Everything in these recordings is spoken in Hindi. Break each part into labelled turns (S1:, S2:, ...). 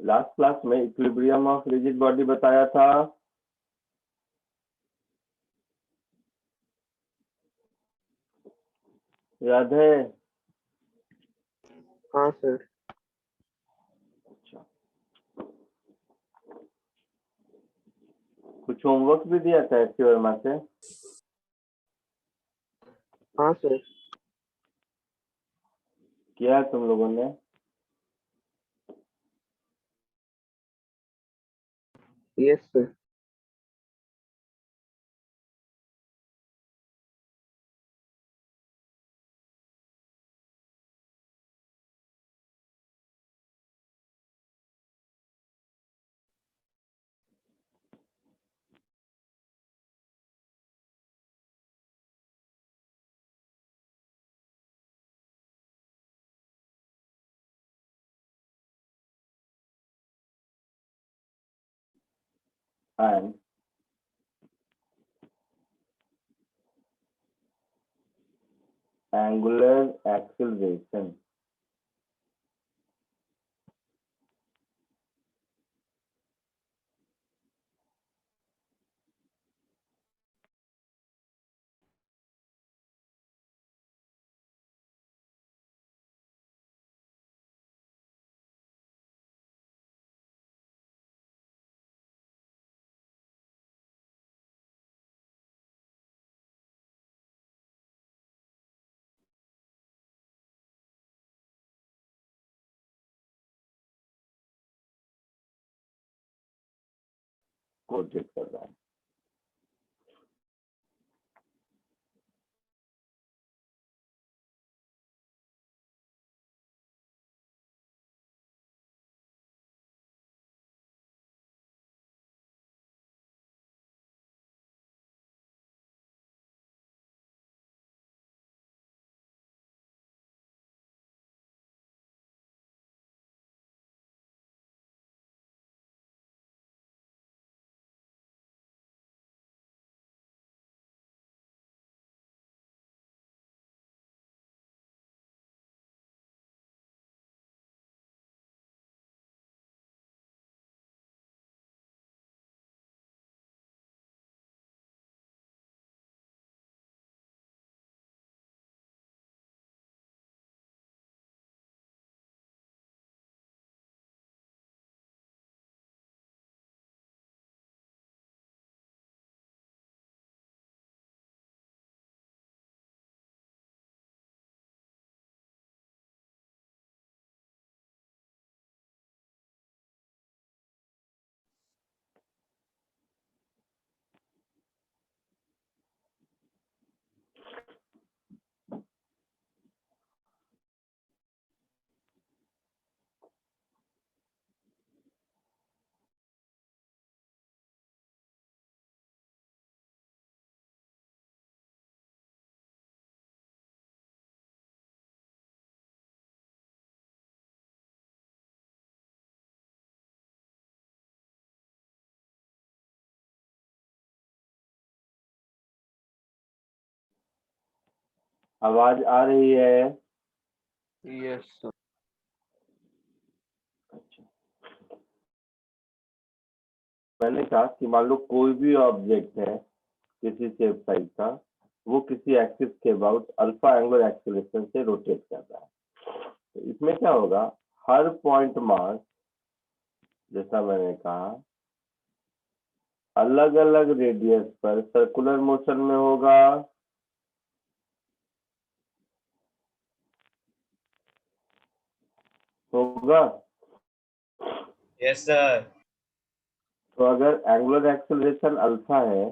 S1: लास्ट क्लास में इक्विलिब्रियम ऑफ रिजिड बॉडी बताया था। याद है?
S2: हाँ सर।
S1: अच्छा, कुछ होमवर्क भी दिया था एस वर्मा से?
S2: हाँ सर।
S1: किया है तुम लोगों ने?
S2: Yes sir.
S1: And angular acceleration. Coated कर रहा है। आवाज आ रही है?
S2: Yes sir.
S1: अच्छा, मैंने कहा कि मान लो कोई भी ऑब्जेक्ट है किसी शेप साइज का, वो किसी एक्सिस के अबाउट अल्फा एंगुलर एक्सेलरेशन से रोटेट कर रहा है। तो इसमें क्या होगा, हर पॉइंट मास, जैसा मैंने कहा, अलग अलग रेडियस पर सर्कुलर मोशन में होगा। होगा।
S3: Yes sir.
S1: तो अगर एंगुलर एक्सेलरेशन अल्फा है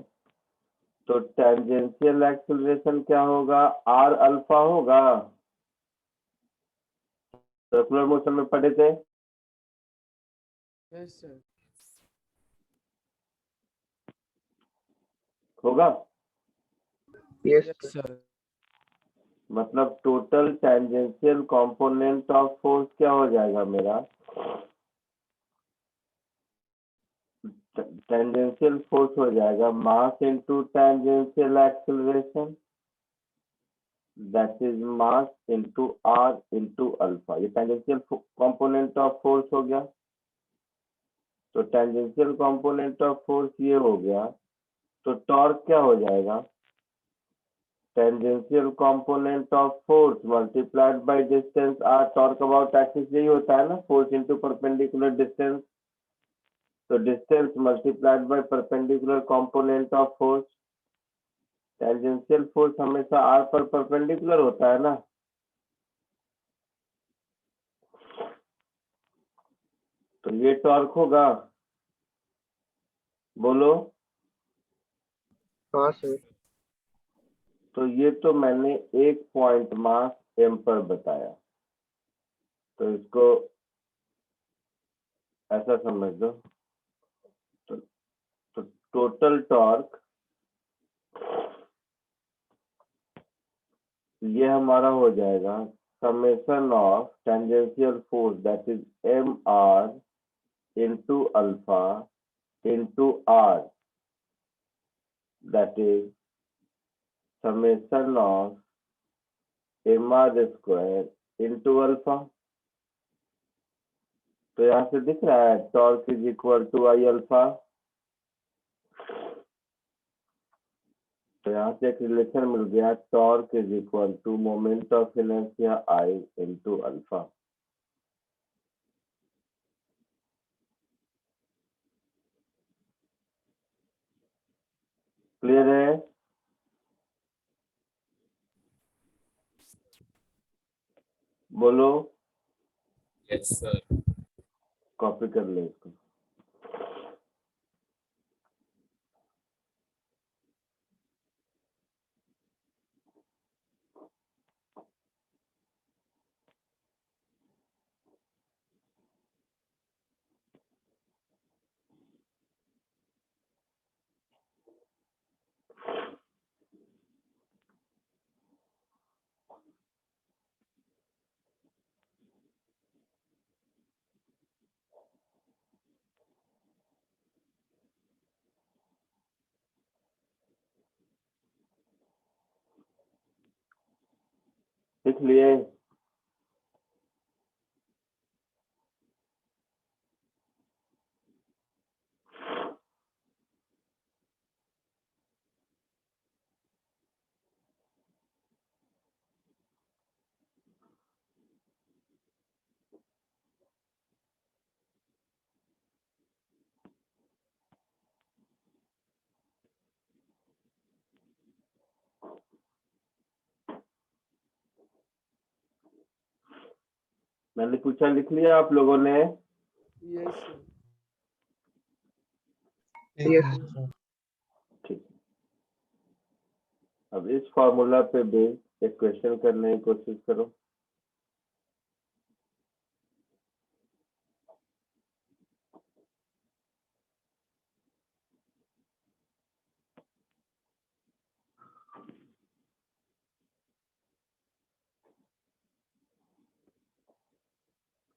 S1: तो टेंजेंशियल एक्सेलरेशन क्या होगा? आर अल्फा होगा। सर्कुलर मोशन में पढ़े थे।
S4: Yes sir.
S1: होगा।
S2: Yes
S4: yes sir.
S1: मतलब total tangential component of force क्या हो जाएगा मेरा? टेंजेंशियल फोर्स हो जाएगा mass into tangential acceleration, that is mass into r into alpha. ये टेंजेंशियल कंपोनेंट ऑफ फोर्स हो गया। तो टेंजेंशियल कंपोनेंट ऑफ फोर्स ये हो गया, तो टॉर्क क्या हो जाएगा? Tangential component of force multiplied by distance R torque about axis, यही होता है ना, फोर्स इनटू परपेंडिकुलर डिस्टेंस। तो distance multiplied by perpendicular component of force. Tangential force हमेशा आर पर परपेंडिकुलर होता है ना, तो ये टॉर्क होगा। बोलो।
S2: हाँ सर।
S1: तो ये तो मैंने एक पॉइंट मास m पर बताया, तो इसको ऐसा समझ लो। तो टोटल टॉर्क ये हमारा हो जाएगा summation of tangential force that is M R into alpha into R, that is summation of M R square into alpha. तो यहाँ से दिख रहा है torque is equal to I alpha. तो यहाँ से एक रिलेशन मिल गया, torque is equal to moment of inertia I into alpha. Clear है? बोलो।
S3: Yes sir.
S1: कॉपी कर ले इसको। लिख लिए? मैंने पूछा, लिख लिया आप लोगों ने?
S4: Yes sir.
S2: यस।
S1: ठीक। अब इस फॉर्मूला पे बेस एक क्वेश्चन करने की कोशिश करो।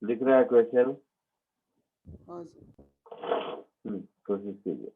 S1: लिख रहा है क्वेश्चन?
S4: हाँ सर।
S1: कोशिश कीजिए।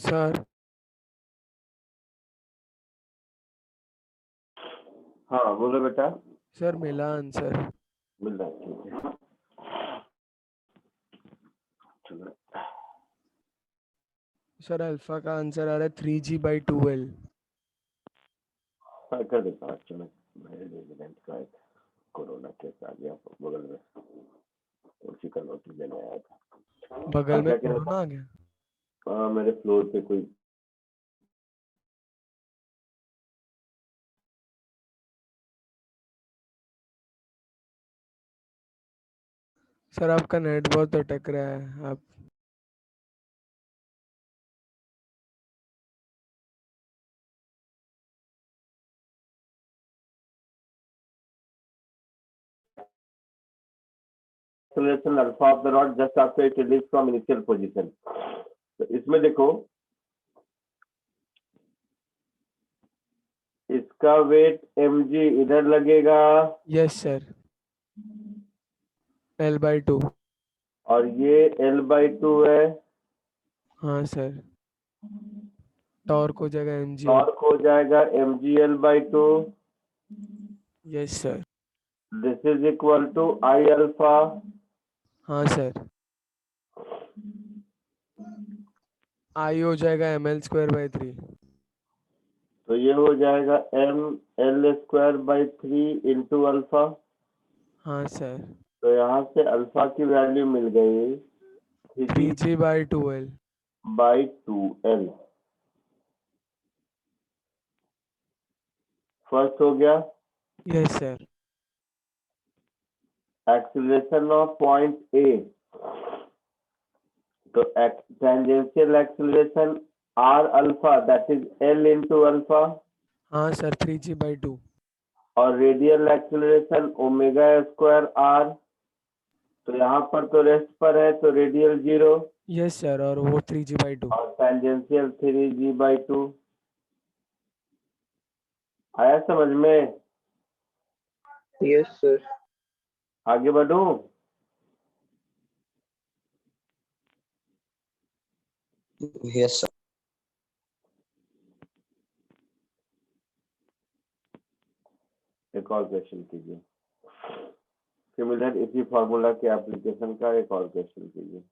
S4: सर
S1: हाँ बोलो बेटा।
S4: सर मिला आंसर।
S1: मिल रहा है, ठीक है। चलो
S4: सर अल्फा का आंसर आ रहा है 3G/12।
S1: हाँ, कर देता हूँ। चलो मेरे रेजिडेंट का एक कोरोना केस आ गया बगल में, उसी का नोटिस देने आया था।
S4: बगल
S1: हाँ,
S4: में
S1: क्या कह रहा
S4: कोरोना आ गया।
S1: था? हाँ, मेरे फ्लोर पे कोई
S4: सर आपका नेट बहुत अटक रहा है। आप
S1: acceleration alpha of the rod just after it released from initial position। तो इसमें देखो, इसका वेट mg इधर लगेगा
S4: यस सर L/2।
S1: और ये L/2 है।
S4: हाँ सर टॉर्क हो जाएगा mg।
S1: टॉर्क हो जाएगा mg L/2।
S4: Yes sir.
S1: This is equal to I alpha.
S4: हाँ सर आई हो जाएगा mL²/3।
S1: तो ये हो जाएगा mL²/3 इंटू अल्फा।
S4: हाँ सर
S1: तो यहाँ से अल्फा की वैल्यू मिल गई
S4: 3G/12।
S1: 3G/2L। फर्स्ट हो गया।
S4: Yes sir
S1: acceleration of point A, तो tangential acceleration r alpha that is L into alpha,
S4: हाँ सर 3G/2।
S1: और radial acceleration omega square r। तो यहाँ पर तो रेस्ट पर है तो रेडियल 0
S4: यस सर और वो 3G/2।
S1: और टेंजेंशियल 3G/2। आया समझ में?
S2: Yes, sir.
S1: आगे बढ़ूं?
S2: Yes, sir.
S1: एक और क्वेश्चन कीजिए। सिमिलर इसी फॉर्मूला के एप्लीकेशन का एक और क्वेश्चन कीजिए।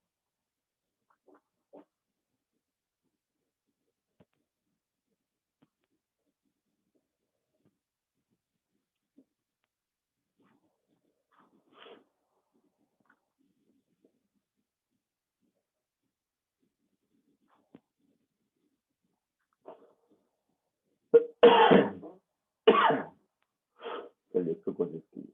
S1: चलिए इसको कोशिश कीजिए।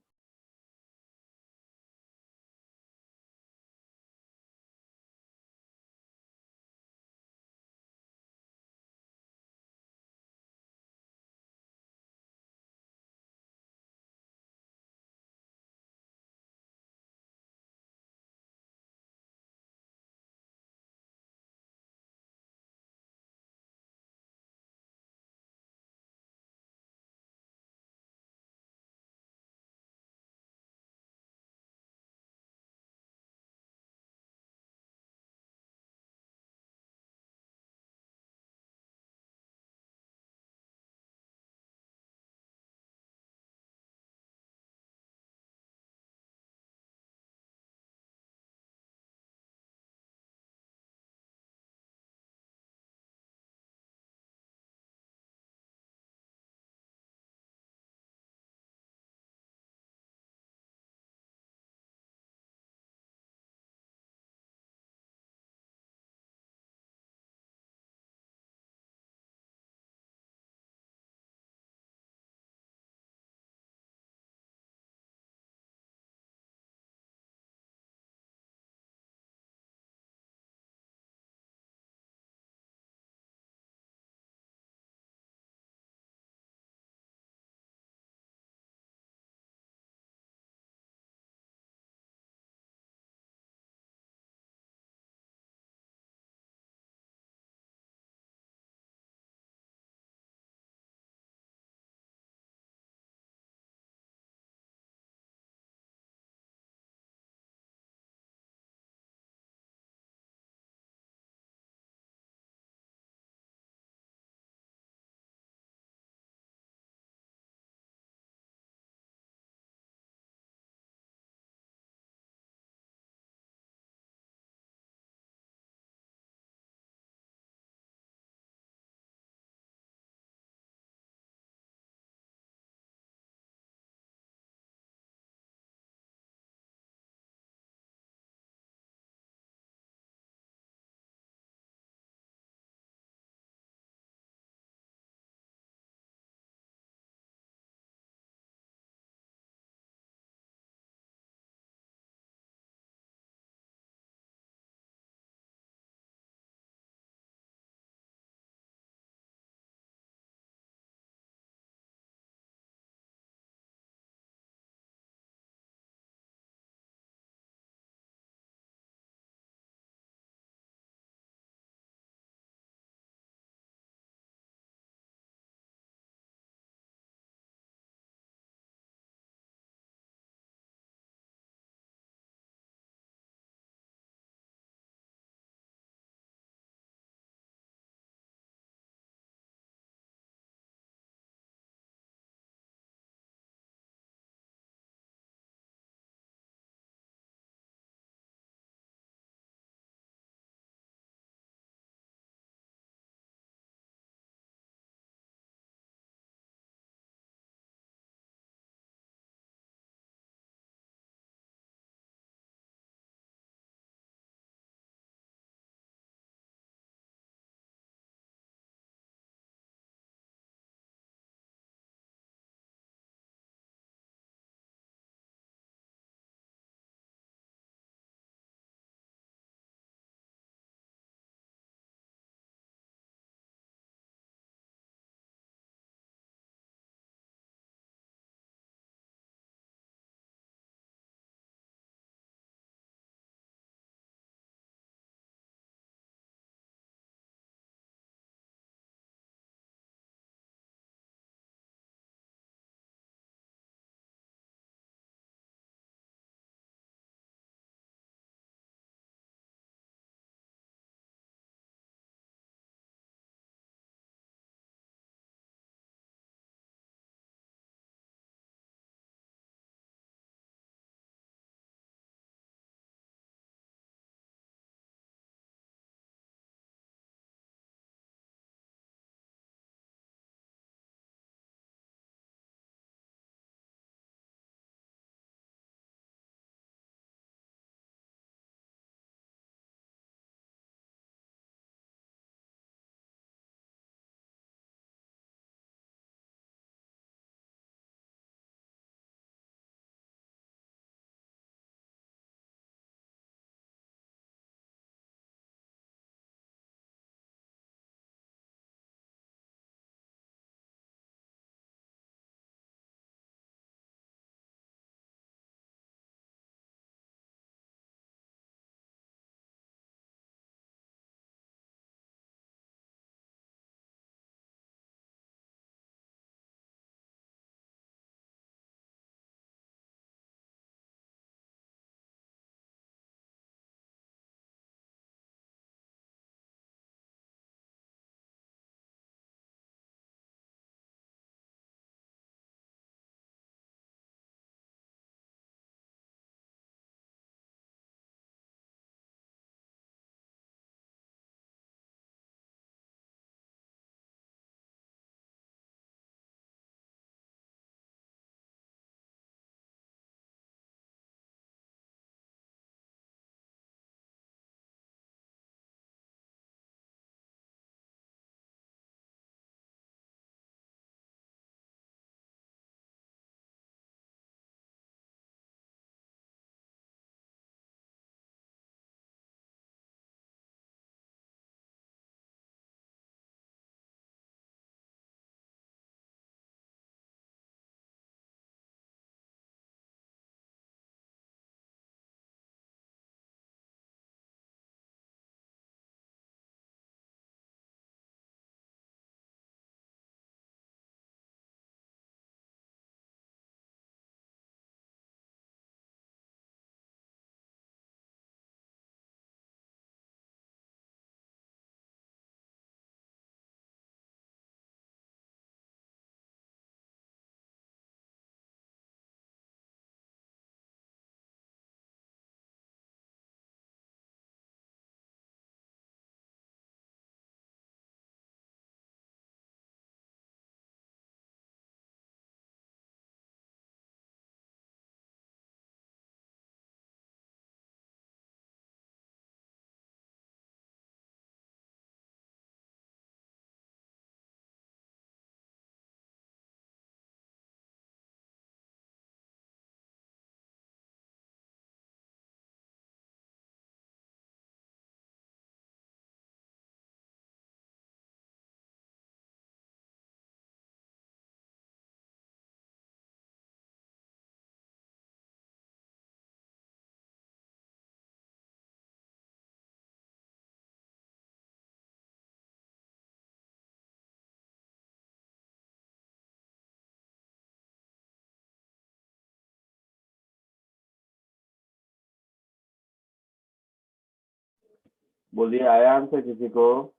S1: बोलिए, आया आंसर किसी को?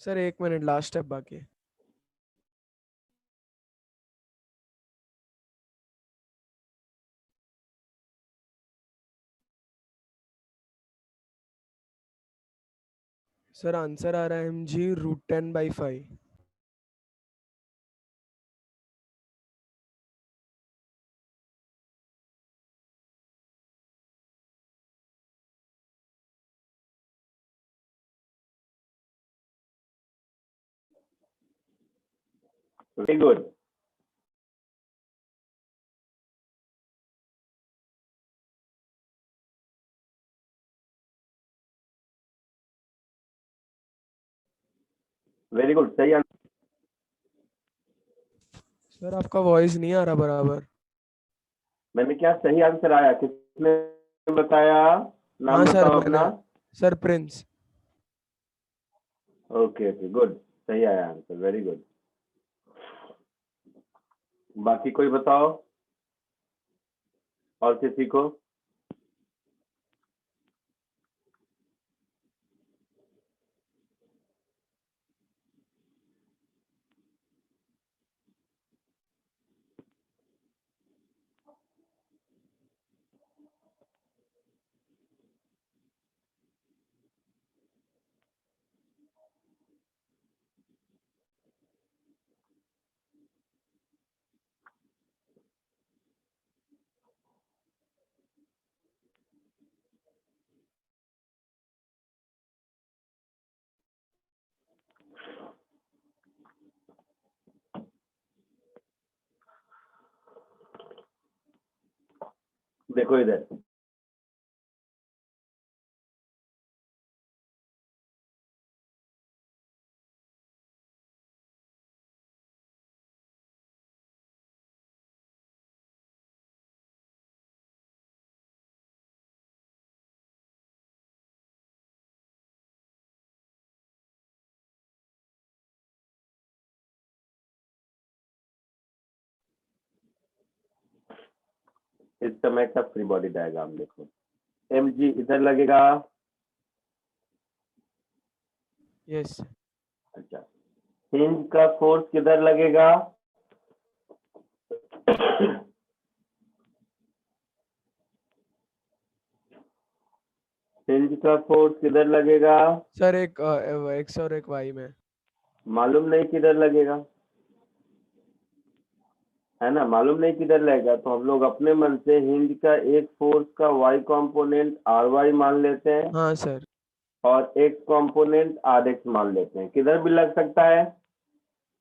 S4: सर 1 मिनट, लास्ट स्टेप बाकी है। सर आंसर आ रहा है mg√10/5।
S1: Very good. Very good, सही आंसर।
S4: सर आपका वॉइस नहीं आ रहा बराबर।
S1: मैंने क्या सही आंसर आया? किसने बताया? नाम
S4: हाँ सर,
S1: बताओ
S4: मैंने।
S1: अपना।
S4: Sir Prince.
S1: Okay okay, good, सही आया आंसर, वेरी गुड। बाकी कोई बताओ, और किसी को? देखो इधर, इस समय का फ्री बॉडी डायग्राम देखो। mg इधर लगेगा।
S4: यस।
S1: अच्छा, हिंज का फोर्स किधर लगेगा? हिंज का फोर्स किधर लगेगा?
S4: सर एक एक्स और एक वाई में।
S1: मालूम नहीं किधर लगेगा, है ना? मालूम नहीं किधर लगेगा, तो हम लोग अपने मन से हिंज का एक फोर्स का y कंपोनेंट ry मान लेते हैं,
S4: हाँ सर।
S1: और x कंपोनेंट rx मान लेते हैं। किधर भी लग सकता है,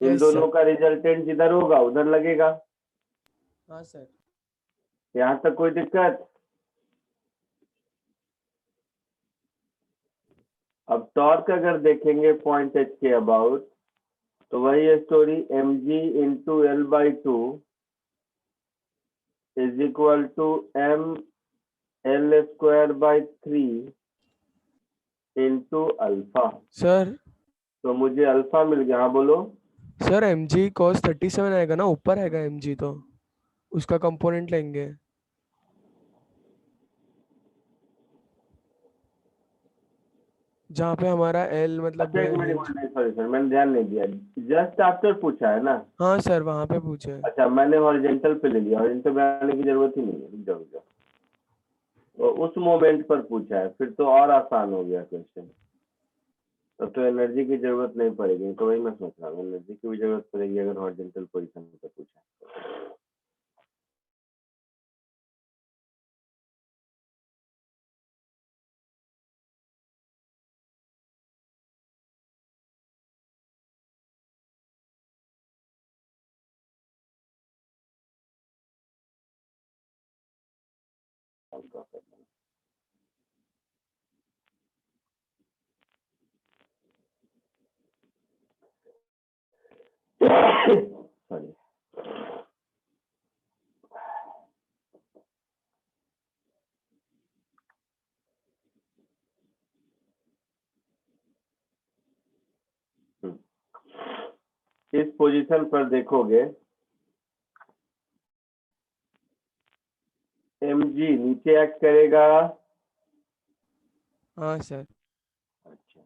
S1: इन
S4: यस
S1: दोनों
S4: सर।
S1: का रिजल्टेंट जिधर होगा उधर लगेगा।
S4: हाँ सर।
S1: यहाँ तक कोई दिक्कत? अब टॉर्क अगर देखेंगे पॉइंट एच के अबाउट, तो वही story, mg into L/2 is equal to mL²/3 into alpha.
S4: Sir.
S1: तो मुझे अल्फा मिल गया। हाँ बोलो।
S4: सर mg cos 37 आएगा ना, ऊपर आएगा mg, तो उसका कंपोनेंट लेंगे। जहाँ पे हमारा L मतलब
S1: अच्छा एक मिनट,
S4: हिंज।
S1: सॉरी सर, मैंने ध्यान नहीं दिया। जस्ट आफ्टर पूछा है ना?
S4: हाँ सर, वहाँ पे पूछे।
S1: अच्छा, मैंने हॉरिजॉन्टल पे ले लिया, हॉरिजॉन्टल पे आने की जरूरत ही नहीं है। रुक जाओ रुक जाओ। तो उस मोमेंट पर पूछा है, फिर तो और आसान हो गया क्वेश्चन। तो एनर्जी की जरूरत नहीं पड़ेगी, तो वही मैं सोच रहा हूँ, एनर्जी की भी जरूरत पड़ेगी अगर हॉरिजॉन्टल पोजीशन पर पूछा है। सॉरी। इस पोजीशन पर देखोगे, mg नीचे एक्ट करेगा,
S4: हाँ सर।
S1: अच्छा,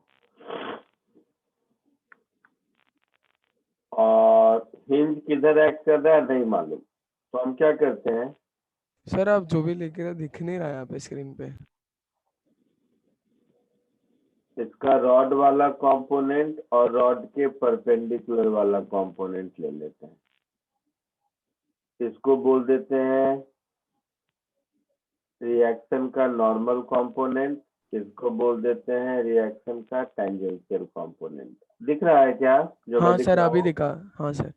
S1: और हिंज किधर एक्ट कर रहा है नहीं मालूम, तो हम क्या करते हैं,
S4: सर आप जो भी लिख रहे हो दिख नहीं रहा है यहाँ पे स्क्रीन पे।
S1: इसका रॉड वाला कंपोनेंट और रॉड के परपेंडिकुलर वाला कंपोनेंट ले लेते हैं, इसको बोल देते हैं रिएक्शन का नॉर्मल कंपोनेंट, इसको बोल देते हैं रिएक्शन का टेंजेंशियल कंपोनेंट। दिख रहा है क्या जो मैं
S4: हाँ
S1: दिख
S4: सर
S1: रहा
S4: अभी
S1: हूँ?
S4: दिखा। हाँ सर।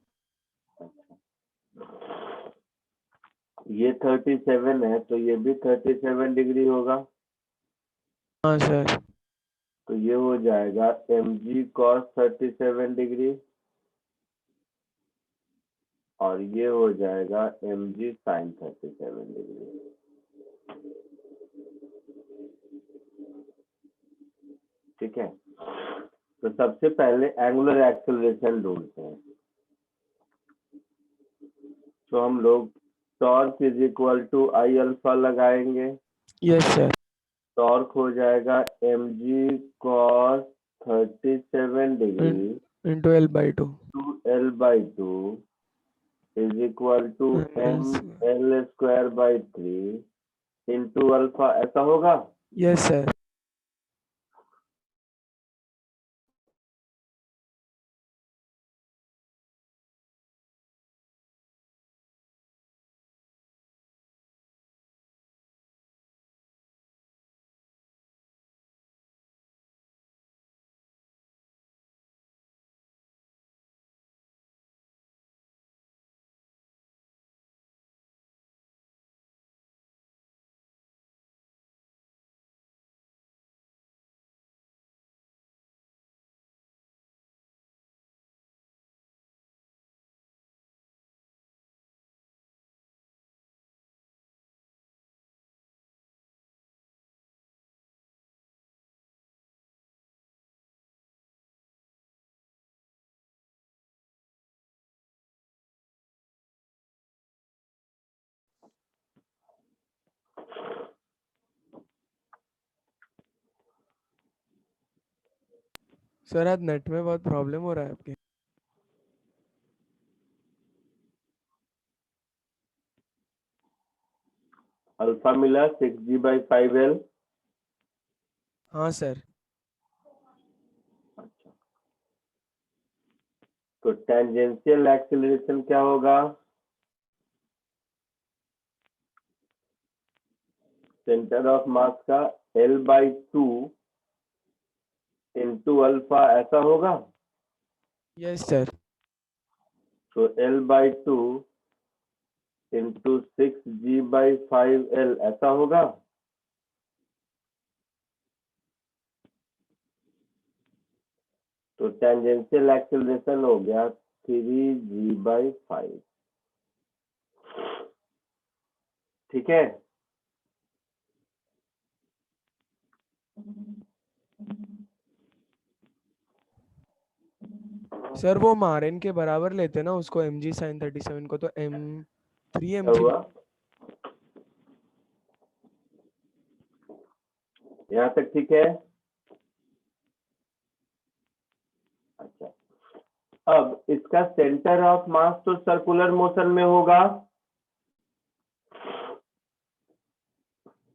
S1: ये 37 है तो ये भी 37 डिग्री होगा,
S4: हाँ सर।
S1: तो ये हो जाएगा mg cos 37 डिग्री और ये हो जाएगा mg sin 37 डिग्री। ठीक है, तो सबसे पहले एंगुलर एक्सेलरेशन ढूंढते हैं, तो हम लोग torque is equal to I alpha लगाएंगे,
S4: यस सर।
S1: टॉर्क हो जाएगा mg cos 37 degree
S4: into L/2
S1: to L/2 is equal to m L square by 3 into alpha, ऐसा होगा।
S4: Yes sir. सर आज नेट में बहुत प्रॉब्लम हो रहा है आपके।
S1: अल्फा मिला 6g/5l।
S4: हाँ सर।
S1: अच्छा, तो टेंजेंशियल एक्सेलरेशन क्या होगा, सेंटर ऑफ मास का L/2 इंटू अल्फा, ऐसा होगा।
S4: Yes sir.
S1: तो L/2 इंटू 6g/5l, ऐसा होगा। तो टेंजेंशियल एक्सेलरेशन हो गया 3g/5। ठीक है,
S4: सर वो मारेन के बराबर लेते ना उसको mg sin 37 को, तो m3
S1: क्या
S4: mg।
S1: हुआ, यहाँ तक ठीक है। अच्छा, अब इसका सेंटर ऑफ मास तो सर्कुलर मोशन में होगा,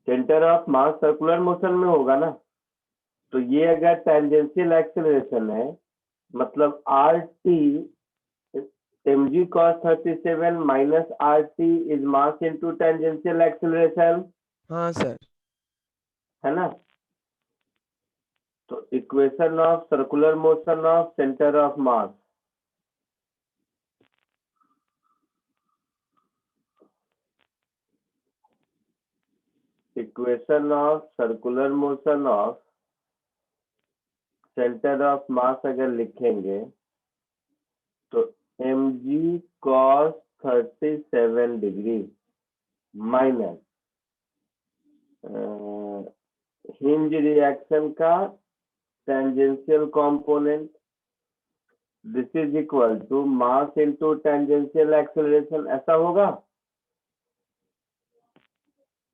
S1: centre of mass circular motion में होगा ना, तो ये अगर टेंजेंशियल एक्सेलरेशन है, मतलब R T mg cos 37 minus rt is mass into tangential acceleration,
S4: हाँ सर।
S1: है ना। तो equation of circular motion of centre of mass, equation of circular motion of centre of mass अगर लिखेंगे तो mg cos 37 degree minus hinge reaction का tangential component, this is equal to mass into tangential acceleration, ऐसा होगा।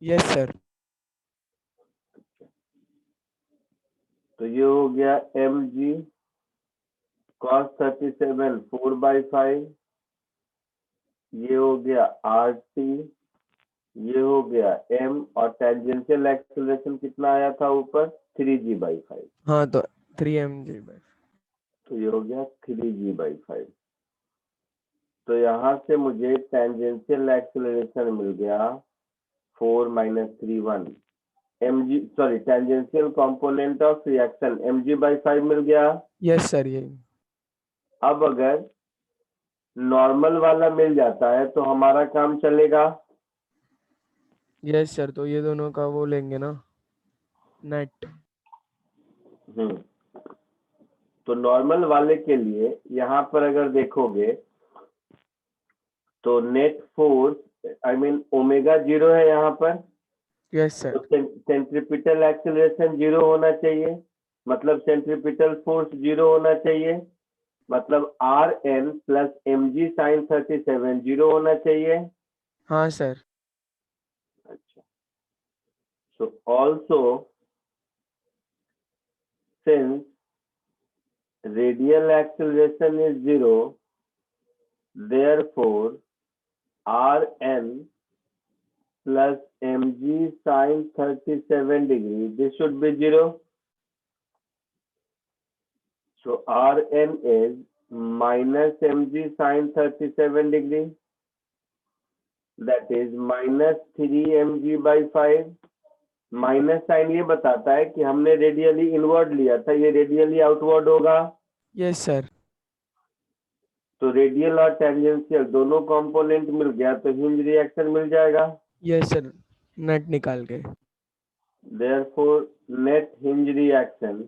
S4: Yes sir.
S1: तो ये हो गया mg cos 37 4/5, ये हो गया RT, ये हो गया m, और टेंजेंशियल एक्सेलरेशन कितना आया था ऊपर 3g/5,
S4: हाँ तो 3 mg/.
S1: तो ये हो गया 3g/5. तो यहाँ से मुझे टेंजेंशियल एक्सेलरेशन मिल गया 4 - 3 1 mg, sorry tangential component of reaction mg/5 मिल गया.
S4: यस सर ये.
S1: अब अगर नॉर्मल वाला मिल जाता है तो हमारा काम चलेगा.
S4: यस सर, तो ये दोनों का वो लेंगे ना नेट.
S1: तो नॉर्मल वाले के लिए यहाँ पर अगर देखोगे तो net force I mean omega 0 है यहाँ पर.
S4: यस
S1: तो
S4: सर.
S1: सेंट्रीपिटल एक्सेलरेशन 0 होना चाहिए, मतलब सेंट्रीपिटल फोर्स 0 होना चाहिए, मतलब Rn प्लस mg sin 37 0 होना चाहिए.
S4: हाँ सर.
S1: अच्छा, so also since radial acceleration is 0, therefore Rn plus mg sin 37 degree, this should be 0. So Rn is minus mg sin 37 degree, that is minus 3 mg/5. Minus sign ये बताता है कि हमने रेडियली इनवर्ड लिया था, ये रेडियली आउटवर्ड होगा.
S4: Yes sir.
S1: तो रेडियल और टेंजेंशियल दोनों कंपोनेंट मिल गया तो हिंज रिएक्शन मिल जाएगा.
S4: यस सर, नेट निकाल के.
S1: Therefore net hinge reaction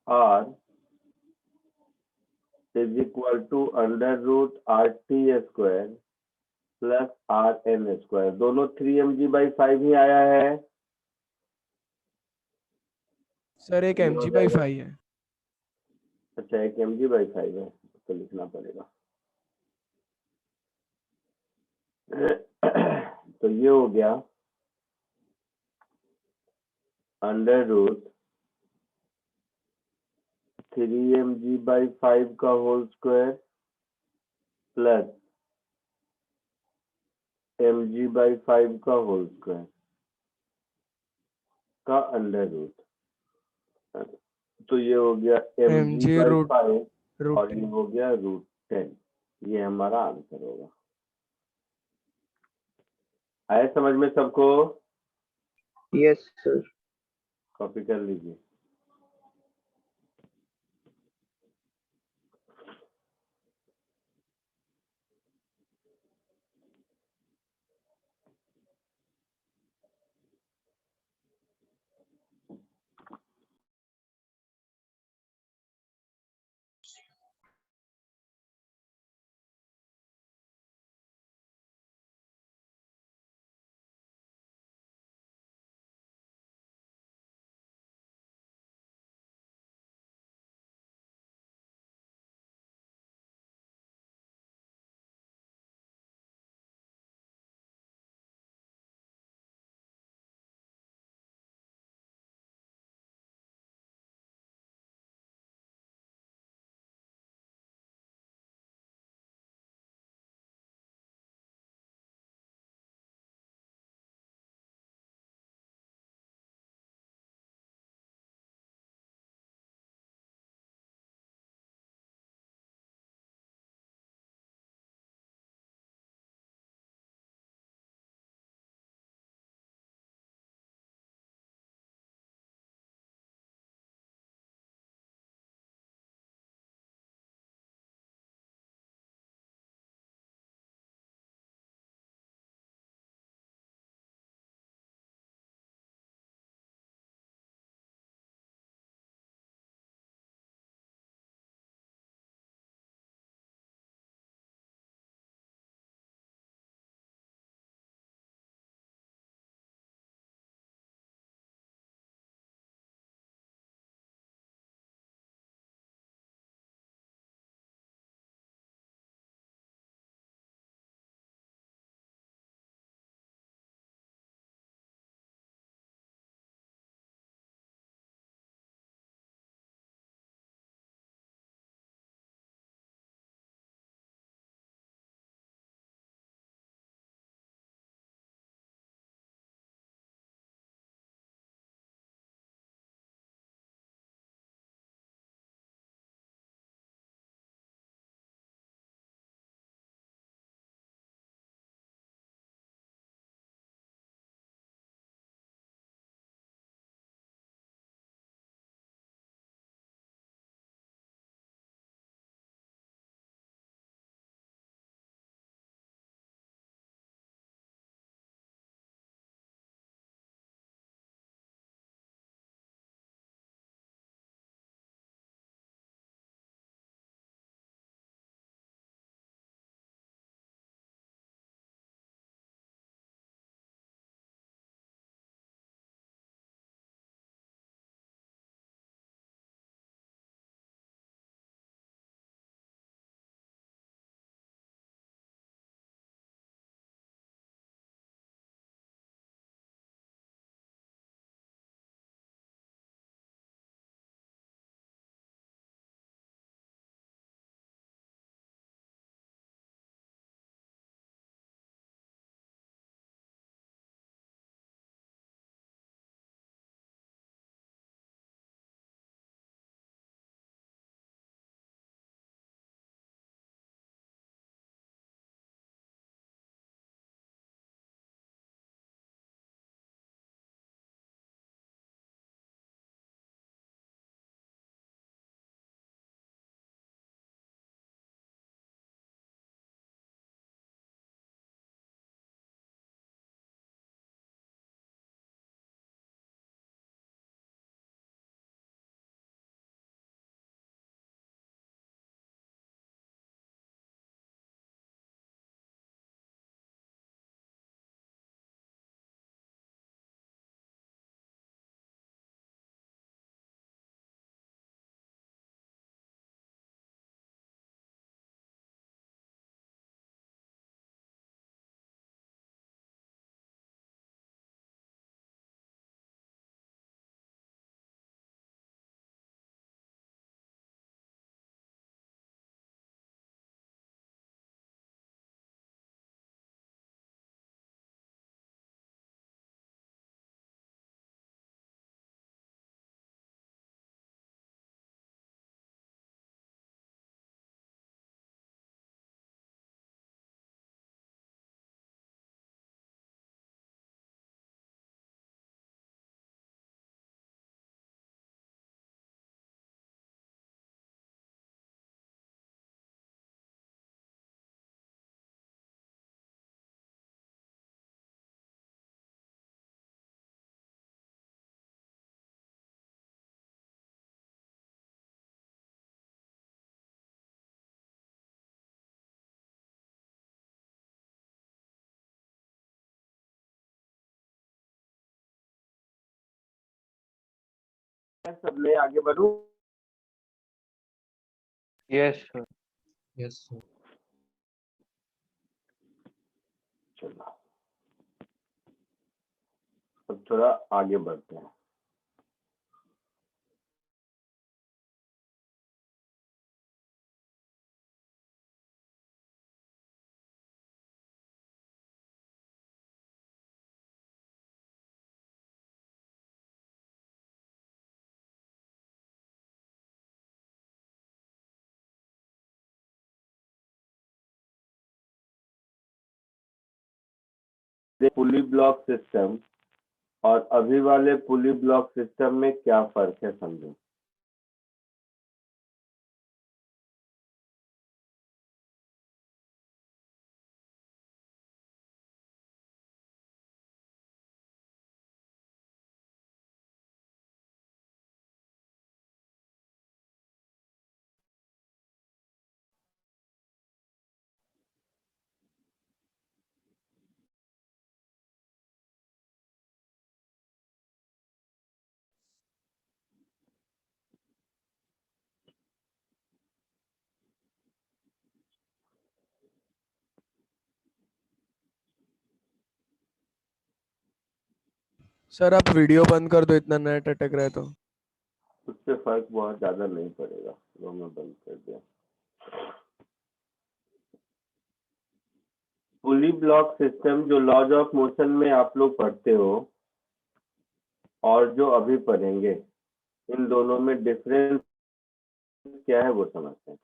S1: R is equal to under root RT square plus RN square. दोनों 3 mg/5 ही आया है.
S4: सर एक
S1: ये हो
S4: mg/5
S1: जाएगा.
S4: है.
S1: अच्छा, एक mg/5 है तो लिखना पड़ेगा. तो ये हो गया अंडर रूट 3 mg/5 का होल स्क्वायर प्लस mg/5 का होल स्क्वायर का अंडर रूट. तो ये हो गया
S4: mg√.
S1: mg/5 और ये हो गया √10. ये हमारा आंसर होगा. आया समझ में सबको?
S2: Yes, sir.
S1: कॉपी कर लीजिए. सब में आगे बढ़ूं?
S2: Yes, sir.
S3: Yes, sir.
S1: चलो अब थोड़ा आगे बढ़ते हैं। पुली ब्लॉक सिस्टम और अभी वाले पुली ब्लॉक सिस्टम में क्या फर्क है समझो।
S4: सर आप वीडियो बंद कर दो, इतना नेट अटक रहा है तो।
S1: उससे फर्क बहुत ज्यादा नहीं पड़ेगा, वो मैं बंद कर दिया। पुली ब्लॉक सिस्टम जो लॉज ऑफ मोशन में आप लोग पढ़ते हो और जो अभी पढ़ेंगे, इन दोनों में डिफरेंस क्या है वो समझते हैं।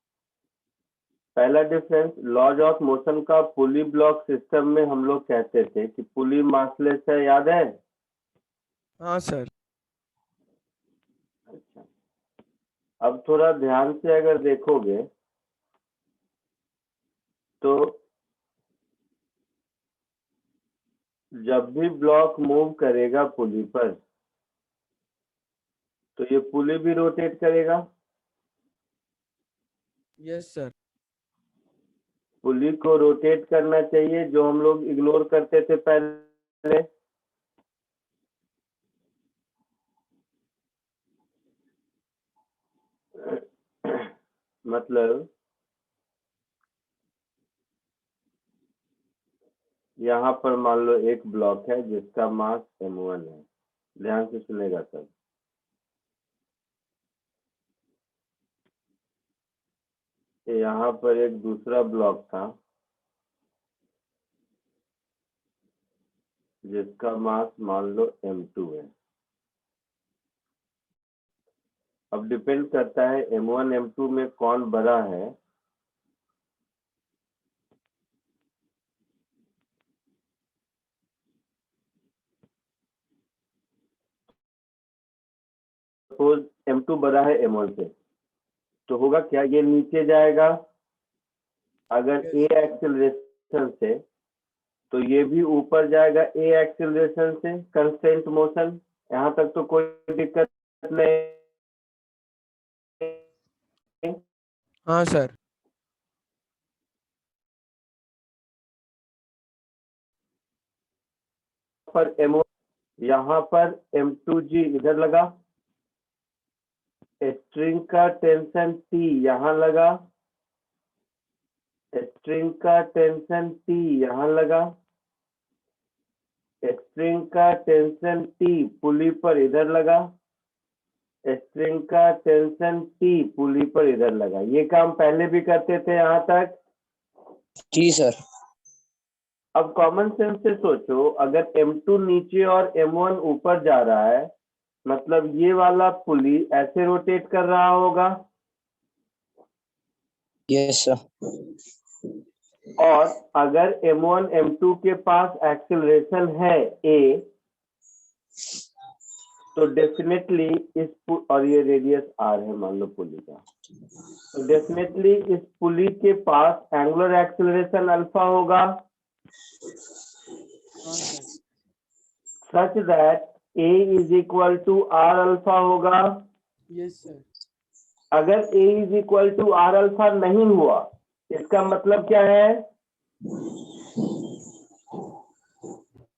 S1: पहला डिफरेंस, लॉज ऑफ मोशन का पुली ब्लॉक सिस्टम में हम लोग कहते थे कि पुली मासलेस है, याद है?
S4: हाँ सर।
S1: अच्छा, अब थोड़ा ध्यान से अगर देखोगे तो जब भी ब्लॉक मूव करेगा पुली पर तो ये पुली भी रोटेट करेगा।
S4: Yes sir.
S1: पुली को रोटेट करना चाहिए, जो हम लोग इग्नोर करते थे पहले। मतलब यहाँ पर मान लो एक ब्लॉक है जिसका मास m1 है, ध्यान से सुनेगा सब। यहाँ पर एक दूसरा ब्लॉक था जिसका मास मान लो m2 है। अब डिपेंड करता है m1 m2 में कौन बड़ा है। सपोज m2 बड़ा है m1 से, तो होगा क्या, ये नीचे जाएगा अगर a एक्सेलरेशन से, तो ये भी ऊपर जाएगा a एक्सेलरेशन से, कंस्टेंट मोशन। यहाँ तक तो कोई दिक्कत नहीं।
S4: हाँ सर।
S1: पर m1, यहाँ पर m2g इधर लगा, स्ट्रिंग का टेंशन T यहाँ लगा, स्ट्रिंग का टेंशन T यहाँ लगा, स्ट्रिंग का टेंशन T पुली पर इधर लगा, स्ट्रिंग का टेंशन T पुली पर इधर लगा। ये काम पहले भी करते थे यहाँ तक?
S2: जी सर।
S1: अब कॉमन सेंस से सोचो, अगर m2 नीचे और m1 ऊपर जा रहा है, मतलब ये वाला पुली ऐसे रोटेट कर रहा होगा,
S2: यस सर।
S1: और अगर m1 m2 के पास एक्सेलरेशन है a, तो डेफिनेटली और ये रेडियस r है मान लो पुली का, तो डेफिनेटली इस पुली के पास एंगुलर एक्सेलरेशन अल्फा होगा, such that a is equal to r alpha होगा।
S4: Yes sir.
S1: अगर a is equal to r alpha नहीं हुआ, इसका मतलब क्या है?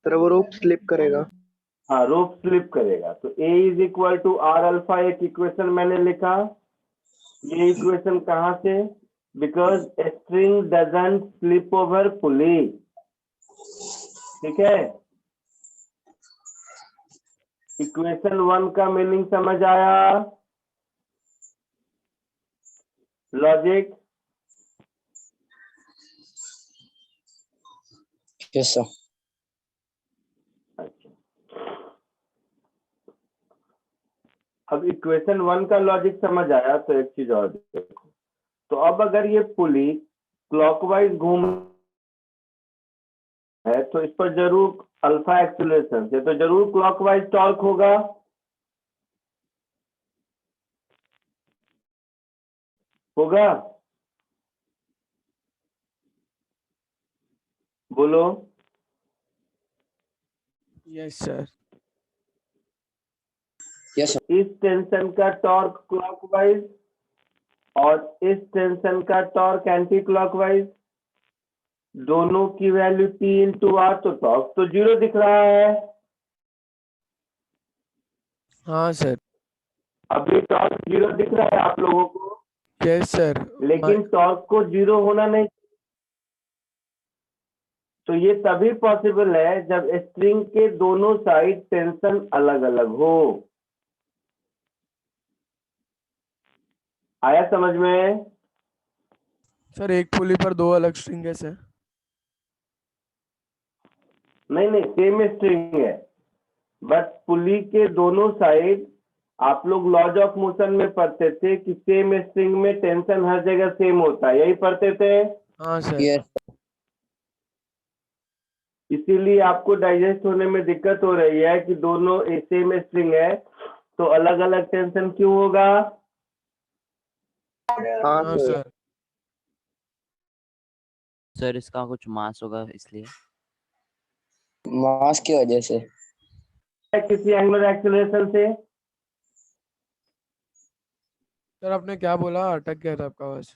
S2: सर वो रोप स्लिप करेगा।
S1: हाँ, रोप स्लिप करेगा। तो A is equal to r alpha, एक इक्वेशन मैंने लिखा। ये इक्वेशन कहाँ से? Because string doesn't slip over pulley. ठीक है, इक्वेशन 1 का मीनिंग समझ आया? लॉजिक?
S2: Yes sir.
S1: अच्छा, अब इक्वेशन 1 का लॉजिक समझ आया तो एक चीज और देखो। तो अब अगर ये पुली क्लॉकवाइज घूम है तो इस पर जरूर अल्फा एक्सीलरेशन से तो जरूर क्लॉकवाइज टॉर्क होगा। होगा? बोलो।
S4: Yes sir.
S2: Yes sir.
S1: इस टेंशन का टॉर्क क्लॉकवाइज और इस टेंशन का टॉर्क एंटी क्लॉकवाइज, दोनों की वैल्यू T इंटू आर, तो टॉर्क तो 0 दिख रहा है।
S4: हाँ सर।
S1: अभी टॉर्क 0 दिख रहा है आप लोगों को,
S4: यस सर।
S1: लेकिन टॉर्क को 0 होना नहीं। तो ये तभी पॉसिबल है जब स्ट्रिंग के दोनों साइड टेंशन अलग अलग हो। आया समझ में?
S4: सर एक पुली पर दो अलग स्ट्रिंग है।
S1: नहीं नहीं, सेम स्ट्रिंग है, बट पुली के दोनों साइड, आप लोग लॉज ऑफ मोशन में पढ़ते थे कि सेम स्ट्रिंग में टेंशन हर जगह सेम होता है, यही पढ़ते थे।
S4: हाँ सर।
S2: यस।
S1: इसीलिए आपको डाइजेस्ट होने में दिक्कत हो रही है कि दोनों सेम स्ट्रिंग है तो अलग अलग टेंशन क्यों होगा?
S4: हाँ सर।
S5: सर इसका कुछ मास होगा इसलिए।
S2: मास की वजह से।
S1: किसी एंगुलर एक्सीलरेशन से।
S4: सर आपने क्या बोला, अटक गया था आपका आवाज।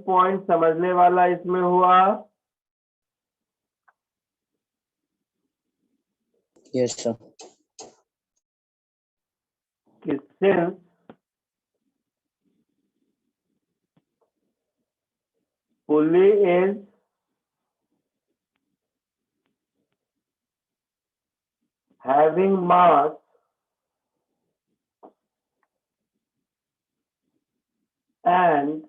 S1: पॉइंट समझने वाला इसमें हुआ।
S2: Yes sir.
S1: कि since pulley is having mass and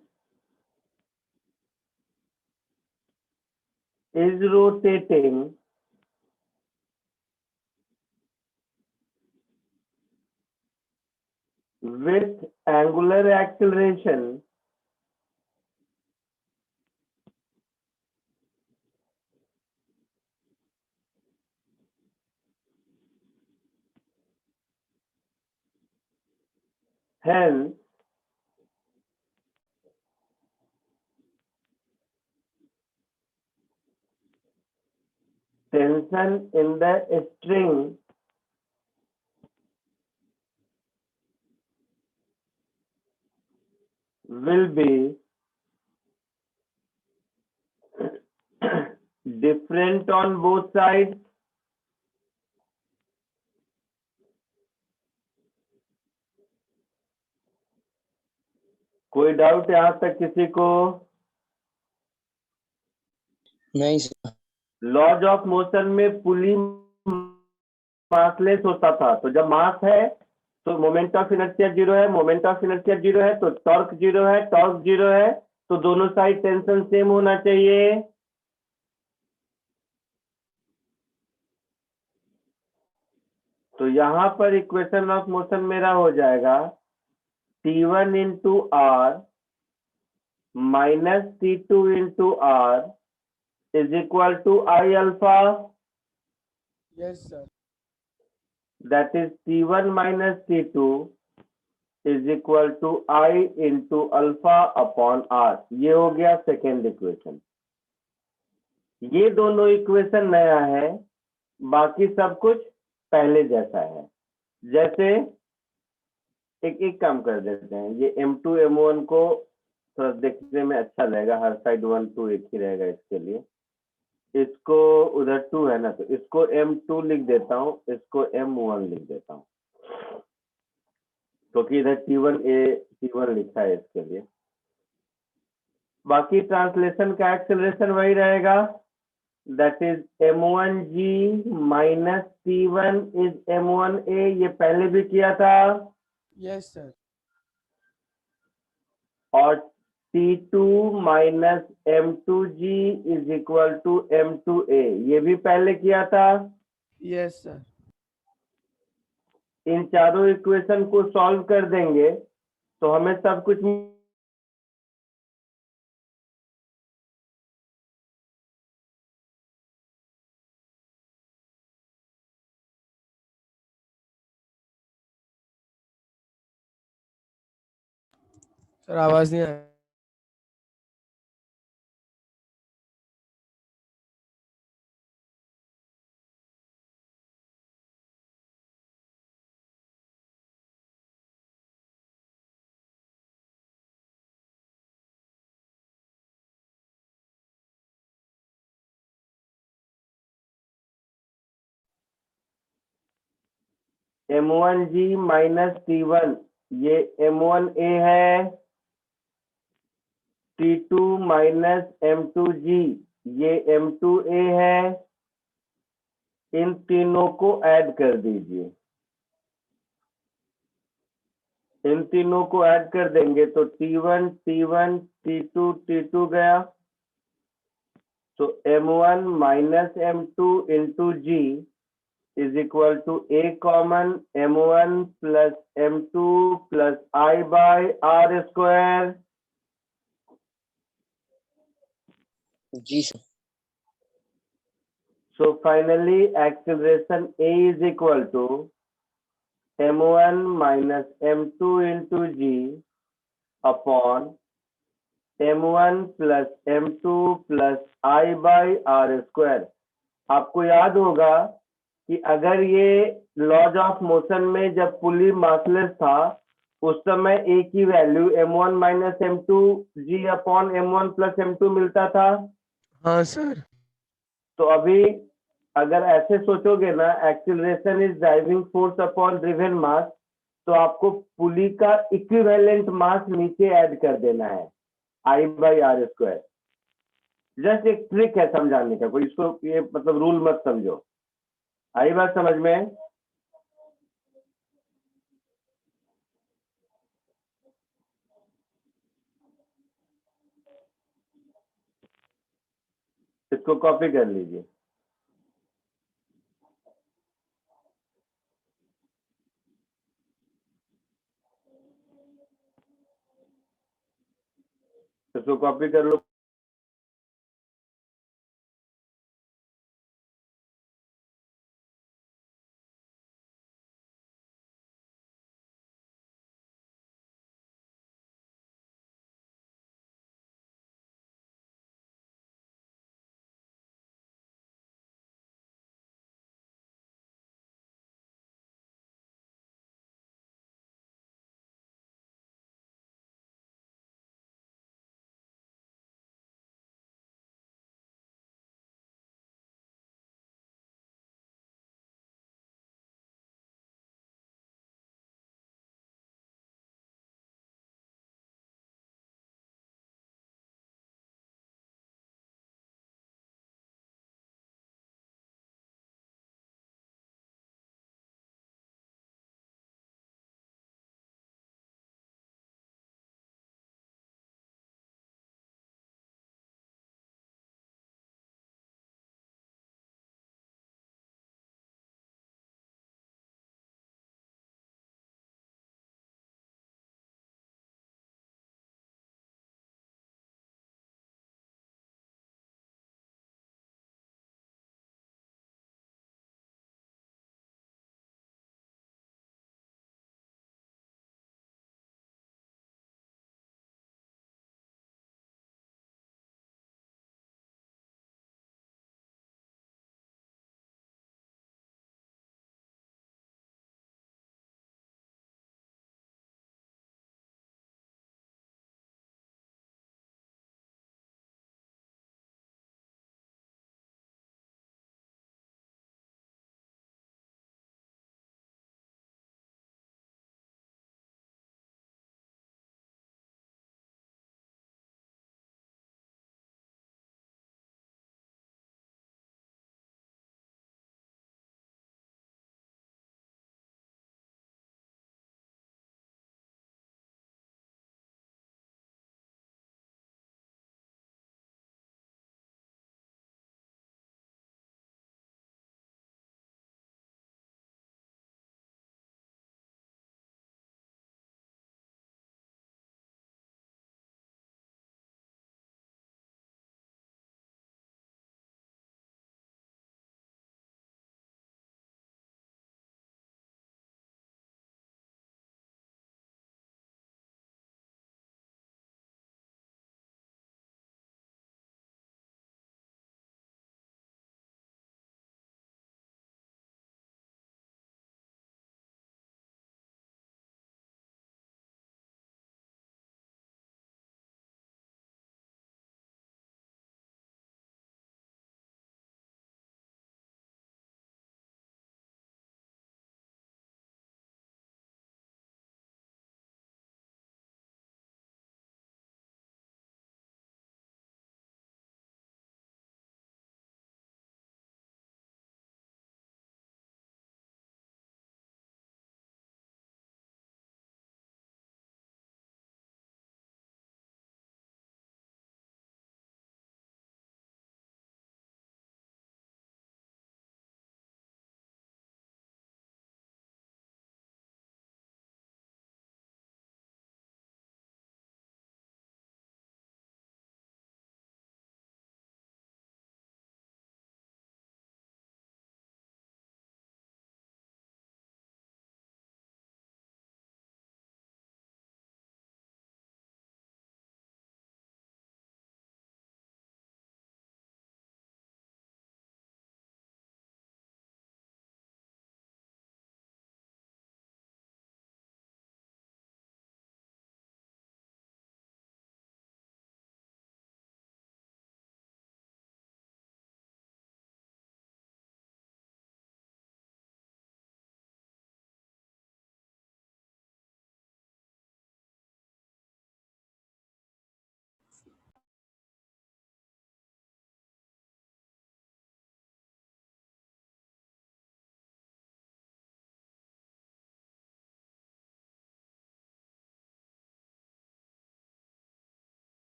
S1: is rotating with angular acceleration, hence tension in the string will be different on both sides. कोई डाउट यहां तक किसी को?
S2: नहीं सर।
S1: लॉज ऑफ मोशन में पुली मासलेस होता था, तो जब मास है तो मोमेंट ऑफ इनर्शिया 0 है, मोमेंट ऑफ इनर्शिया 0 है तो टॉर्क 0 है, टॉर्क 0 है तो दोनों साइड टेंशन सेम होना चाहिए। तो यहाँ पर इक्वेशन ऑफ मोशन मेरा हो जाएगा T1 into R minus T2 into R is equal to I alpha,
S4: yes sir.
S1: that is T1 minus T2 is equal to I into alpha upon R। ये हो गया सेकेंड इक्वेशन। ये दोनों इक्वेशन नया है, बाकी सब कुछ पहले जैसा है। जैसे एक काम कर देते हैं, ये M2 M1 को थोड़ा देखने में अच्छा लगेगा, हर साइड 1 2 एक ही रहेगा इसके लिए। इसको उधर 2 है ना, तो इसको M2 लिख देता हूँ, इसको M1 लिख देता हूँ, क्योंकि इधर T1 लिखा है इसके लिए। बाकी ट्रांसलेशन का एक्सेलरेशन वही रहेगा, that is M1G minus T1 is M1A। ये पहले भी किया था।
S4: Yes sir.
S1: और T2 minus M2G is equal to M2A, ये भी पहले किया था।
S4: Yes sir.
S1: इन चारों इक्वेशन को सॉल्व कर देंगे तो हमें सब कुछ
S4: सर आवाज नहीं आ रही।
S1: M1G माइनस T1 ये M1A है, T2 माइनस M2G ये M2A है। इन तीनों को ऐड कर दीजिए, इन तीनों को ऐड कर देंगे तो T1 T1 T2 T2 गया, तो M1 minus M2 into G is equal to A common M1 plus M2 plus I by R square।
S2: जी sir.
S1: So finally acceleration A is equal to M1 minus M2 into G upon M1 plus M2 plus I by R square। आपको याद होगा कि अगर ये लॉज ऑफ मोशन में जब पुली मासलेस था उस समय ए की value M1 minus M2 G upon M1 plus M2 मिलता था।
S4: हाँ सर।
S1: तो अभी अगर ऐसे सोचोगे ना, acceleration is driving force upon driven mass, तो आपको पुली का इक्विवेलेंट मास नीचे ऐड कर देना है I by R square. Just एक ट्रिक है समझाने का, कोई इसको ये मतलब रूल मत समझो। आई बात समझ में? इसको कॉपी कर लीजिए। इसको कॉपी कर लो।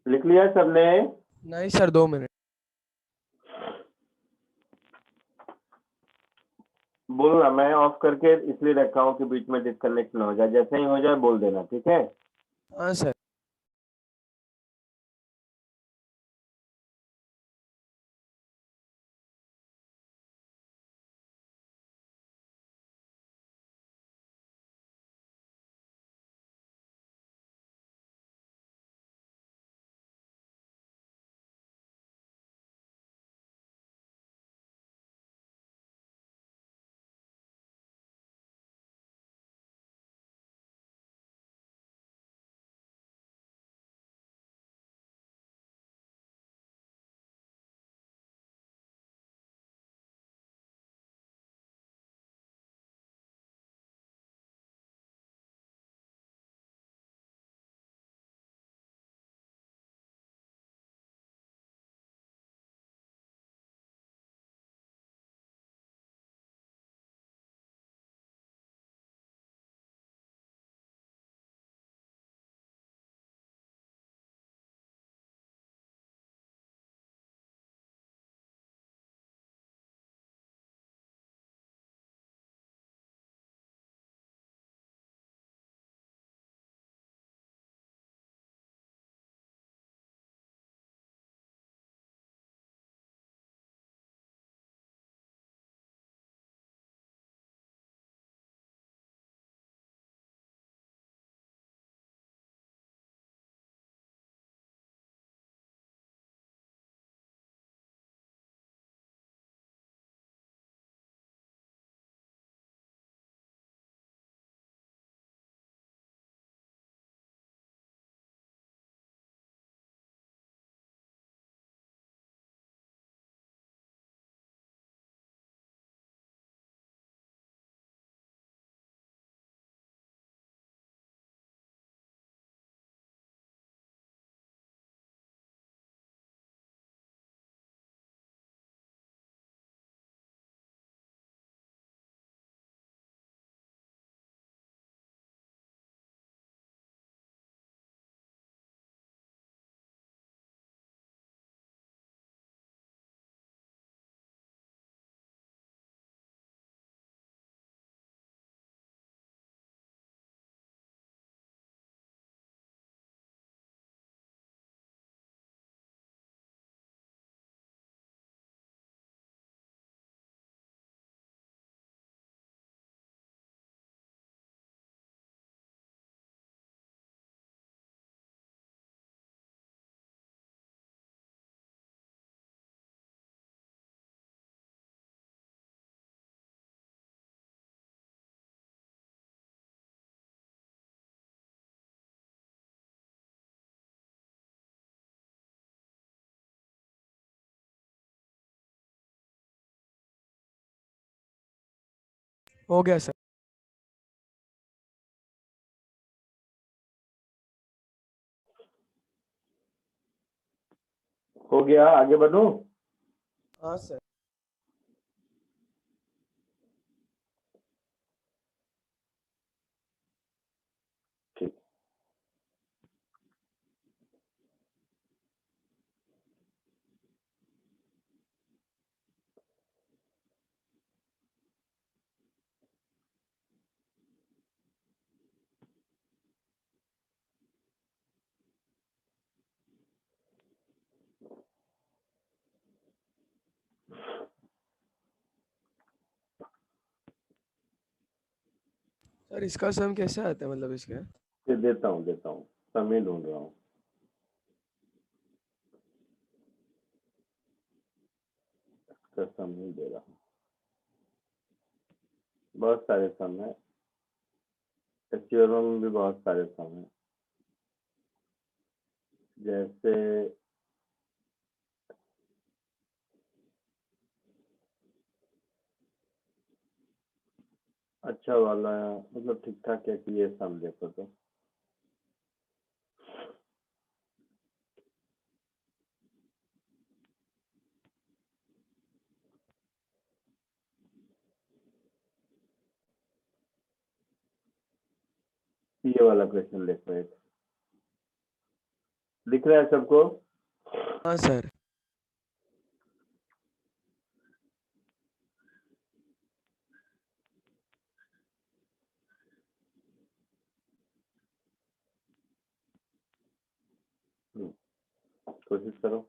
S1: लिख लिया सबने?
S4: नहीं सर, 2 मिनट।
S1: बोलना, मैं ऑफ करके इसलिए रखा हूँ कि बीच में डिस्कनेक्ट ना हो जाए, जैसे ही हो जाए बोल देना, ठीक है?
S4: हाँ सर। हो गया सर।
S1: हो गया, आगे बढ़ूं?
S4: हाँ सर।
S1: ठीक।
S4: सर इसका सम कैसे आता है, मतलब इसके?
S1: फिर देता हूँ, समय ढूंढ रहा हूँ। इसका समय दे रहा हूँ, बहुत सारे सम है, एसक्यूएल में भी बहुत सारे सम है। जैसे अच्छा वाला है, मतलब ठीक ठाक है कि ये सम देखो तो ये वाला क्वेश्चन देखो एक। दिख रहा है सबको?
S4: हाँ सर।
S1: कोशिश करो।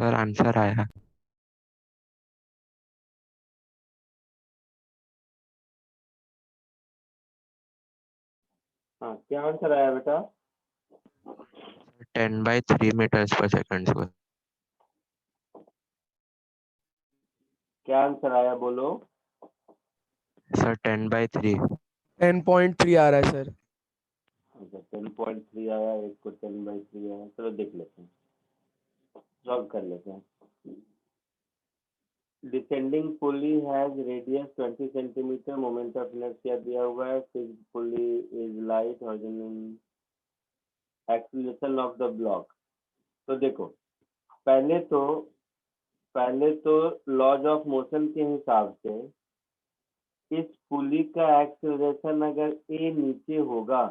S6: सर आंसर आया।
S1: हाँ, क्या आंसर आया बेटा?
S6: 10/3 मीटर्स पर सेकंड स्क्वायर।
S1: क्या आंसर आया बोलो?
S6: सर 10/3।
S4: 10.3 आ रहा है सर।
S1: अच्छा, 10.3 आया, एक को 10/3 आया। चलो देख लेते हैं, सॉल्व कर लेते हैं। Descending pulley has radius 20 centimetre, moment of inertia दिया हुआ है, fixed pulley is light, acceleration of the block. तो देखो, पहले तो लॉज ऑफ मोशन के हिसाब से इस पुली का एक्सीलरेशन अगर ए नीचे होगा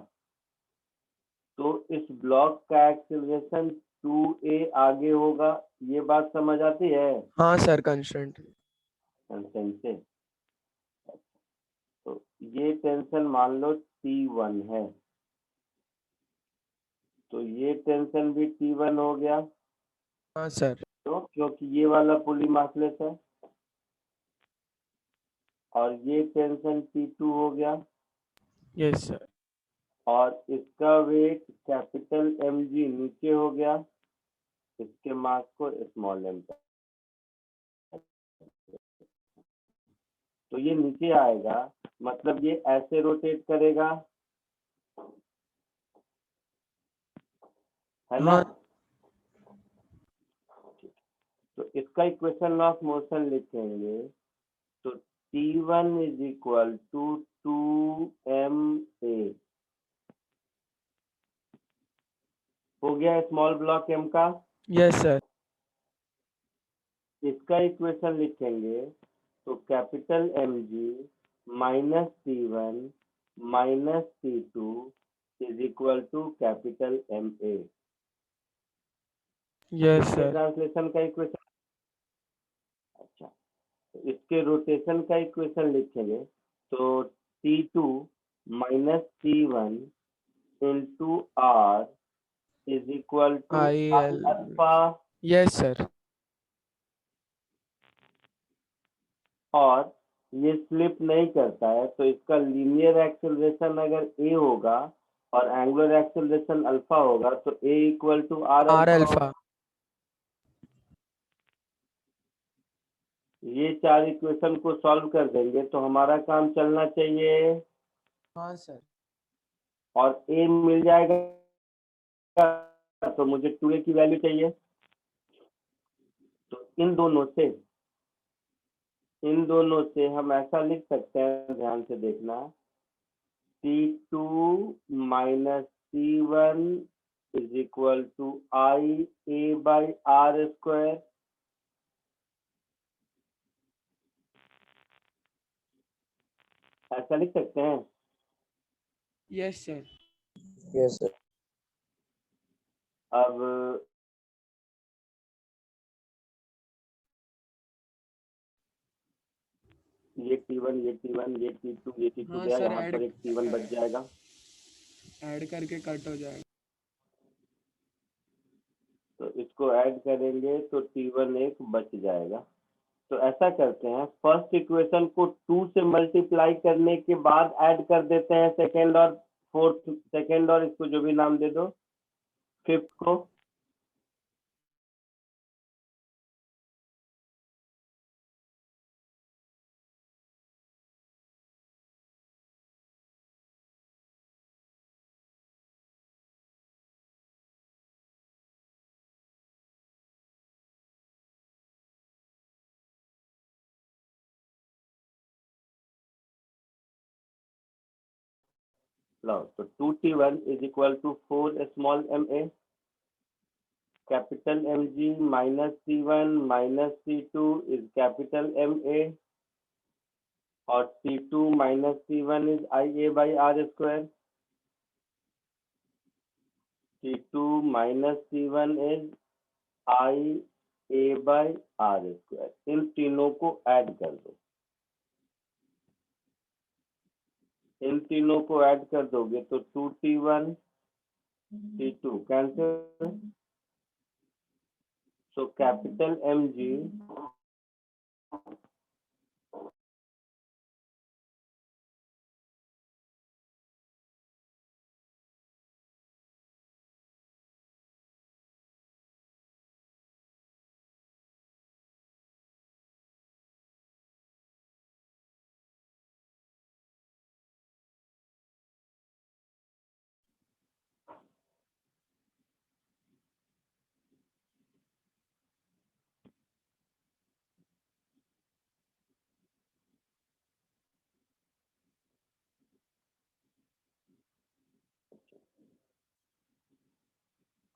S1: तो इस ब्लॉक का एक्सीलरेशन 2a आगे होगा। ये बात समझ आती है
S4: हाँ सर, कंस्टेंट।
S1: टेंशन से? तो ये टेंशन मान लो T1 है, तो ये टेंशन भी T1 हो गया।
S4: हाँ सर।
S1: तो क्योंकि ये वाला पुली मासलेस है, और ये टेंशन T2 हो गया,
S4: यस सर।
S1: और इसका वेट कैपिटल mg नीचे हो गया, इसके मास को स्मॉल m पर। तो ये नीचे आएगा, मतलब ये ऐसे रोटेट करेगा, है ना?
S4: हाँ।
S1: तो इसका इक्वेशन ऑफ मोशन लिखेंगे तो T1 is equal to 2ma हो गया स्मॉल ब्लॉक m का।
S4: Yes sir.
S1: इसका इक्वेशन लिखेंगे तो capital mg minus T1 minus T2 is equal to capital ma।
S4: Yes sir.
S1: Translation का इक्वेशन। अच्छा, तो इसके रोटेशन का इक्वेशन लिखेंगे तो T2 minus T1 into r is equal to
S4: I L.
S1: Alpha,
S4: yes sir.
S1: और ये स्लिप नहीं करता है तो इसका लीनियर एक्सेलरेशन अगर a होगा और एंगुलर एक्सेलरेशन अल्फा होगा तो a equal to r
S4: R
S1: alpha.
S4: Alpha.
S1: ये चार इक्वेशन को सॉल्व कर देंगे तो हमारा काम चलना चाहिए,
S4: हाँ सर।
S1: और a मिल जाएगा तो मुझे 2a की वैल्यू चाहिए। तो इन दोनों से हम ऐसा लिख सकते हैं, ध्यान से देखना, T2 minus T1 is equal to IA/r²। ऐसा लिख सकते हैं।
S4: Yes sir.
S2: Yes, sir.
S1: अब ये T1 ये T1 ये T2 ये T2
S4: हाँ
S1: गया,
S4: सर,
S1: यहाँ पर एक T1 बच जाएगा।
S4: ऐड करके कट हो जाएगा।
S1: तो इसको ऐड करेंगे तो T1 एक बच जाएगा। तो ऐसा करते हैं, फर्स्ट इक्वेशन को 2 से मल्टीप्लाई करने के बाद ऐड कर देते हैं सेकंड और फोर्थ, सेकंड और इसको जो भी नाम दे दो, फिफ्थ को। लो, तो 2T1 is equal to 4 small ma, capital mg minus T1 minus T2 is capital ma, और T2 minus T1 is IA/r²। T2 minus T1 is IA/r²। इन तीनों को ऐड कर दो, इन तीनों को ऐड कर दोगे तो 2T1 T2 cancel, So capital mg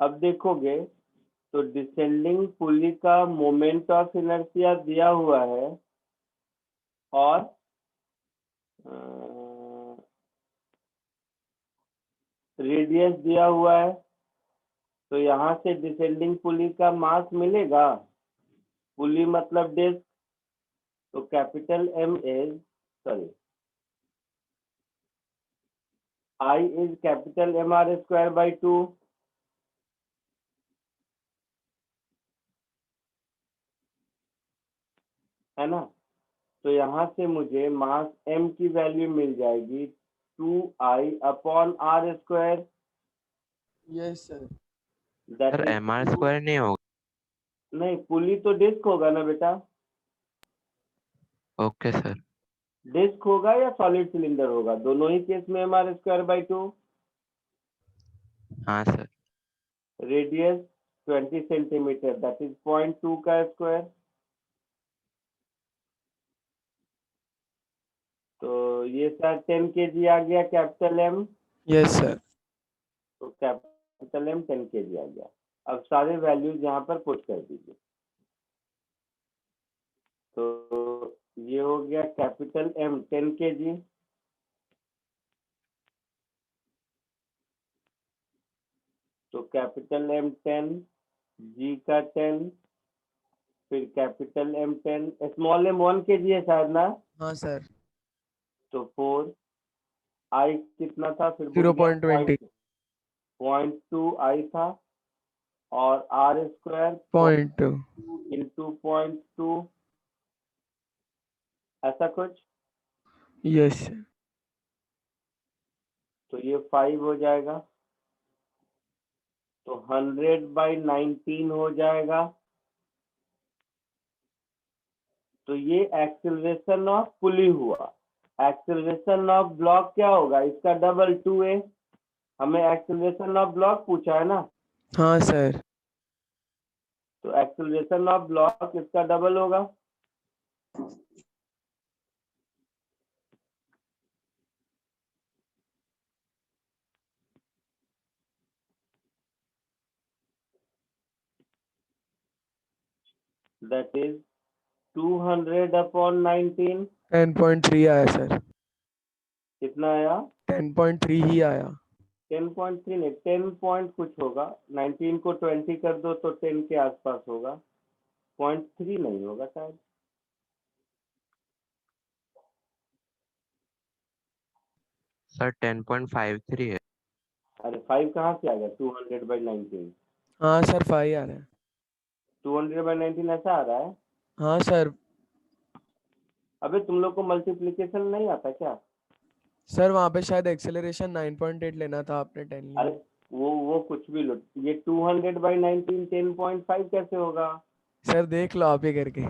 S1: अब देखोगे तो डिसेंडिंग पुली का मोमेंट ऑफ इनर्शिया दिया हुआ है और रेडियस दिया हुआ है, तो यहाँ से डिसेंडिंग पुली का मास मिलेगा, पुली मतलब डिस्क, तो capital M is sorry I is capital M R square by 2, है ना। तो यहाँ से मुझे मास m की वैल्यू मिल जाएगी 2I upon R square,
S4: yes sir.
S1: That
S6: sir
S1: is
S6: M R square नहीं होगा?
S1: नहीं, पुली तो डिस्क होगा ना बेटा,
S6: ओके सर।
S1: डिस्क होगा या सॉलिड सिलेंडर होगा, दोनों ही केस में एम आर स्क्वायर बाई 2,
S6: हाँ sir.
S1: Radius 20 centimetre that is 0.2 का स्क्वायर, तो ये सर 10 kg आ गया कैपिटल एम,
S4: यस सर।
S1: तो कैपिटल एम 10 kg आ गया। अब सारे वैल्यूज यहाँ पर पुट कर दीजिए, तो ये हो गया कैपिटल एम 10 kg, तो कैपिटल एम 10, जी का 10, फिर capital M 10, small M 1 kg है शायद ना,
S4: हाँ सर।
S1: तो 4, आई कितना था फिर
S4: 0.20
S1: 0.2 आई था, और आर स्क्वायर
S4: 0.2
S1: इंटू 0.2, ऐसा कुछ,
S4: यस।
S1: तो ये 5 हो जाएगा, तो 100/19 हो जाएगा, तो ये एक्सेलरेशन ऑफ पुली हुआ। एक्सेलरेशन ऑफ ब्लॉक क्या होगा, इसका डबल 2a, हमें एक्सेलरेशन ऑफ ब्लॉक पूछा है ना,
S4: हाँ सर।
S1: तो एक्सेलरेशन ऑफ ब्लॉक इसका डबल होगा, दैट इज 200/19,
S4: 10.3 आया सर।
S1: कितना आया,
S4: 10.3 ही आया।
S1: 10.3 नहीं, 10 पॉइंट कुछ होगा, 19 को 20 कर दो तो 10 के आसपास होगा, 0.3 नहीं होगा शायद,
S6: सर 10.53 है।
S1: अरे 5 कहाँ से आ गया, 200/19,
S4: हाँ सर 5 आ रहा है।
S1: 200/19 ऐसा आ रहा है।
S4: हाँ सर।
S1: अबे तुम लोग को मल्टीप्लिकेशन नहीं आता क्या,
S4: सर वहाँ पे शायद एक्सेलरेशन 9.8 लेना था, आपने 10 लिया।
S1: अरे वो कुछ भी लो, ये 200/19 10.5 कैसे होगा,
S4: सर देख लो आप ही करके।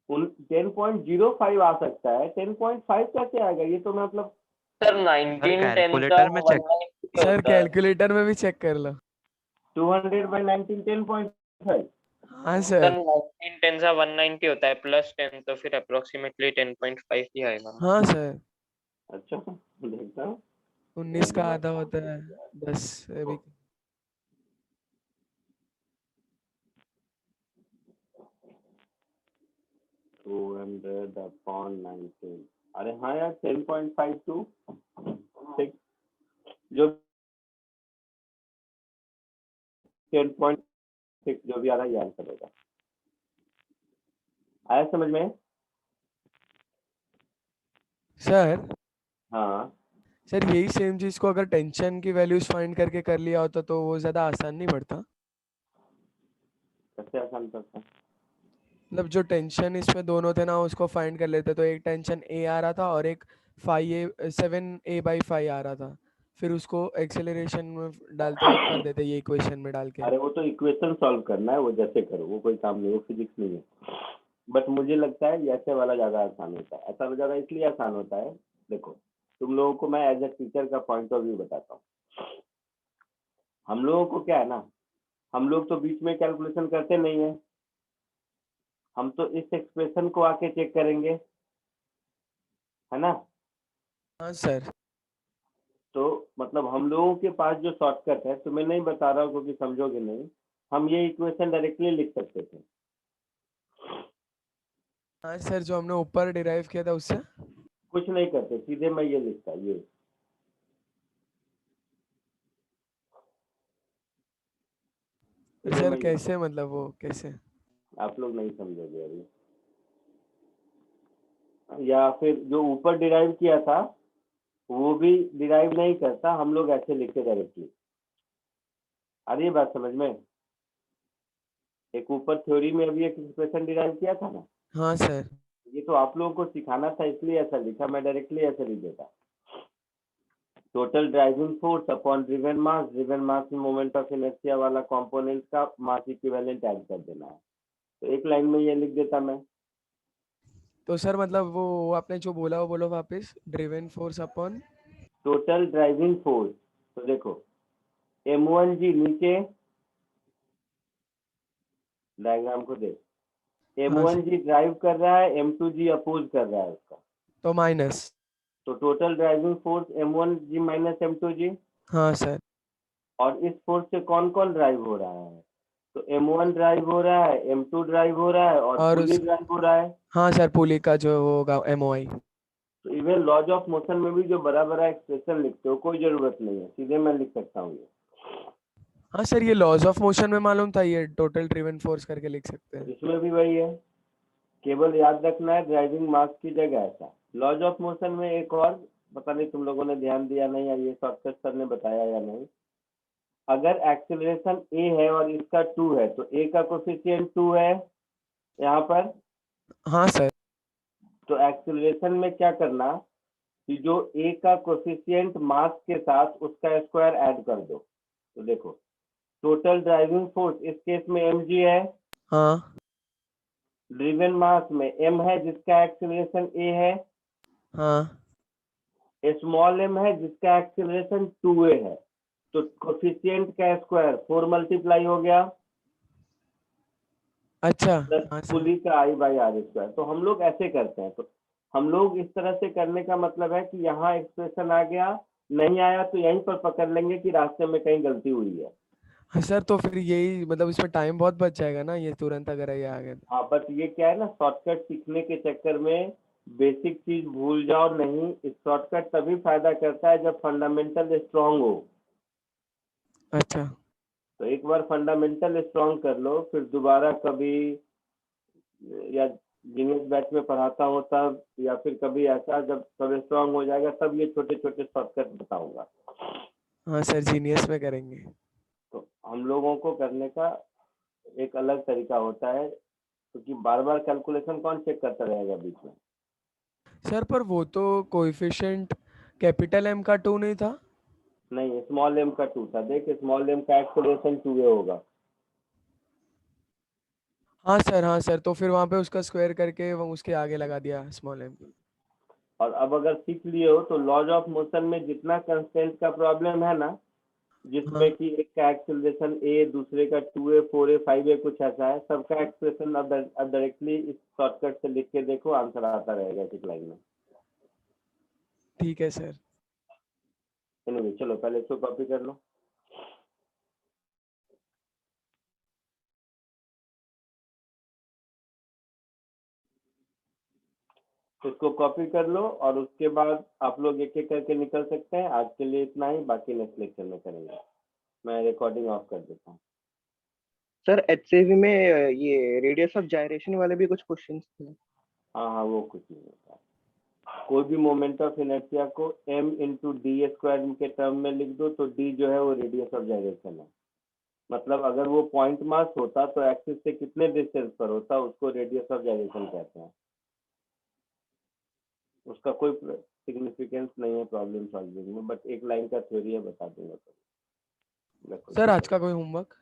S1: 10.05 आ सकता है, 10.5 कैसे आएगा, ये तो मतलब
S2: सर
S6: सर
S2: 19 10 का
S6: कैलकुलेटर में चेक।
S2: 190
S4: सर
S2: होता है।
S4: कैलकुलेटर में भी चेक कर लो।
S1: 200/19 10.5,
S4: हाँ
S2: सर
S4: सर।
S2: 19 10 का 190 होता है प्लस 10, तो फिर अप्रोक्सीमेटली 10.5 ही आएगा।
S4: हाँ सर।
S1: अच्छा देखता हूँ,
S4: 19 का आधा होता है 10 अभी।
S1: 200/19, अरे हाँ यार 10.52, ठीक, जो 10.6 जो भी आ रहा है ये आंसर होगा, आया समझ में।
S4: सर
S1: हाँ
S4: सर यही सेम चीज को अगर टेंशन की वैल्यूज फाइंड करके कर लिया होता तो वो ज्यादा आसान नहीं पड़ता?
S1: कैसे आसान पड़ता है?
S4: मतलब जो टेंशन इसमें दोनों थे ना उसको फाइंड कर लेते, तो एक टेंशन ए आ रहा था और एक 7a/5 आ रहा था, फिर उसको एक्सेलरेशन में डालते वक्त कर देते ये इक्वेशन में डाल के।
S1: अरे वो तो इक्वेशन सॉल्व करना है, वो जैसे करो, वो कोई काम नहीं, वो फिजिक्स नहीं है। बट मुझे लगता है ये ऐसे वाला ज़्यादा आसान होता है। ऐसा ज़्यादा इसलिए आसान होता है, देखो तुम लोगों को मैं एज ए टीचर का पॉइंट ऑफ व्यू बताता हूँ। हम लोगों को क्या है ना, हम लोग तो बीच में कैलकुलेशन करते नहीं है, हम तो इस एक्सप्रेशन को आके चेक करेंगे, है ना।
S4: हाँ सर।
S1: तो मतलब हम लोगों के पास जो शॉर्टकट है, तो मैं नहीं बता रहा हूँ क्योंकि समझोगे नहीं, हम ये इक्वेशन डायरेक्टली लिख सकते थे।
S4: हाँ सर, जो हमने ऊपर डिराइव किया था उससे।
S1: कुछ नहीं करते, सीधे मैं ये लिखता, ये सीधे
S4: सर
S1: मैं ये,
S4: कैसे, मतलब वो कैसे?
S1: आप लोग नहीं समझोगे अभी। या फिर जो ऊपर डिराइव किया था वो भी डिराइव नहीं करता, हम लोग ऐसे लिखते डायरेक्टली। आ रही है बात समझ में? एक ऊपर थ्योरी में अभी एक एक्सप्रेशन डिराइव किया था ना,
S4: हाँ सर।
S1: ये तो आप लोगों को सिखाना था इसलिए ऐसा लिखा, मैं डायरेक्टली ऐसे लिख देता। Total driving force upon driven mass में मोमेंट ऑफ इनर्शिया वाला कंपोनेंट का मास इक्विवेलेंट ऐड कर देना है, तो एक लाइन में ये लिख देता मैं।
S4: तो सर मतलब वो आपने जो बोला वो बोलो वापस, driven force upon.
S1: Total driving force, तो देखो m1g नीचे, डायग्राम को देख,
S4: हाँ सर,
S1: m1g ड्राइव कर रहा है, m2g अपोज कर रहा है उसका,
S4: तो माइनस।
S1: तो total driving force m1g minus m2g।
S4: हाँ सर।
S1: और इस फोर्स से कौन कौन ड्राइव हो रहा है, तो m1 ड्राइव हो रहा है, m2 ड्राइव हो रहा है और
S4: और
S1: पुली
S4: उस,
S1: ड्राइव हो रहा है।
S4: हाँ सर, पुली का जो होगा MOI।
S1: तो इवन लॉज ऑफ मोशन में भी जो बड़ा बड़ा एक्सप्रेशन लिखते हो कोई जरूरत नहीं है, सीधे मैं लिख सकता हूँ ये।
S4: हाँ सर, ये लॉज ऑफ मोशन में मालूम था, ये टोटल ड्रिवन फोर्स करके लिख सकते
S1: तो
S4: हैं।
S1: इसमें भी वही है, केवल याद रखना है ड्राइविंग मास की जगह ऐसा। लॉज ऑफ मोशन में एक और, पता नहीं तुम लोगों ने ध्यान दिया नहीं या ये शॉर्टकट सर ने बताया या नहीं, अगर एक्सेलरेशन a है और इसका 2 है तो a का कोफिशिएंट 2 है यहाँ पर,
S4: हाँ सर।
S1: तो एक्सेलरेशन में क्या करना कि जो a का कोफिशिएंट मास के साथ उसका स्क्वायर ऐड कर दो। तो देखो टोटल ड्राइविंग फोर्स इस केस में mg है,
S4: हाँ।
S1: ड्रिवन मास में m है जिसका एक्सेलरेशन a है,
S4: हाँ।
S1: स्मॉल m है जिसका एक्सेलरेशन 2a है, तो कोफिशिएंट का स्क्वायर 4 मल्टीप्लाई हो गया
S4: अच्छा।
S1: प्लस
S4: हाँ सर।
S1: पुली का I/r²। तो हम लोग ऐसे करते हैं, तो हम लोग इस तरह से करने का मतलब है कि यहाँ एक्सप्रेशन आ गया, नहीं आया तो यहीं पर पकड़ लेंगे कि रास्ते में कहीं गलती हुई है।
S4: हाँ सर, तो फिर यही मतलब इसमें टाइम बहुत बच जाएगा ना, ये तुरंत अगर ये आ गया तो।
S1: हाँ बट ये क्या है ना, शॉर्टकट सीखने के चक्कर में बेसिक चीज भूल जाओ नहीं, इस शॉर्टकट तभी फायदा करता है जब फंडामेंटल स्ट्रांग हो।
S4: अच्छा।
S1: तो एक बार फंडामेंटल स्ट्रांग कर लो, फिर दोबारा कभी, या जीनियस बैच में पढ़ाता हूँ तब, या फिर कभी ऐसा जब सब स्ट्रांग हो जाएगा तब ये छोटे छोटे शॉर्टकट बताऊंगा।
S4: हाँ सर, जीनियस में करेंगे।
S1: तो हम लोगों को करने का एक अलग तरीका होता है, क्योंकि बार बार कैलकुलेशन कौन चेक करता रहेगा बीच में।
S4: सर पर वो तो कोएफिशिएंट कैपिटल M का 2 नहीं था?
S1: नहीं, स्मॉल m का 2 था, देख स्मॉल m का एक्सेलरेशन 2a होगा।
S4: हाँ सर, हाँ सर, तो फिर वहाँ पे उसका स्क्वायर करके वो उसके आगे लगा दिया स्मॉल M।
S1: और अब अगर सीख लिए हो तो लॉज ऑफ मोशन में जितना कंस्टेंट का प्रॉब्लम है ना, जिसमें
S4: हाँ।
S1: कि एक का एक्सेलरेशन a, दूसरे का 2a, 4a, 5a कुछ ऐसा है, सबका एक्सप्रेशन अब डायरेक्टली इस शॉर्टकट से लिख के देखो, आंसर आता रहेगा एक लाइन में।
S4: ठीक है सर।
S1: एनीवे चलो पहले इसको कॉपी कर लो। इसको कॉपी कर लो और उसके बाद आप लोग एक एक करके निकल सकते हैं। आज के लिए इतना ही, बाकी नेक्स्ट लेक्चर में करेंगे। मैं रिकॉर्डिंग ऑफ कर देता हूँ।
S7: सर HCV में ये रेडियस ऑफ जायरेशन वाले भी कुछ क्वेश्चंस थे।
S1: हाँ हाँ, वो कुछ नहीं होता। कोई भी मोमेंट ऑफ इनर्शिया को m इंटू डी स्क्वायर के टर्म में लिख दो तो d जो है वो रेडियस ऑफ जाइरेशन है। मतलब अगर वो पॉइंट मास होता तो एक्सिस से कितने डिस्टेंस पर होता उसको रेडियस ऑफ जाइरेशन कहते हैं। उसका कोई सिग्निफिकेंस नहीं है प्रॉब्लम सॉल्विंग में, बट एक लाइन का थ्योरी है, बता दूंगा तो।
S4: सर आज का कोई होमवर्क?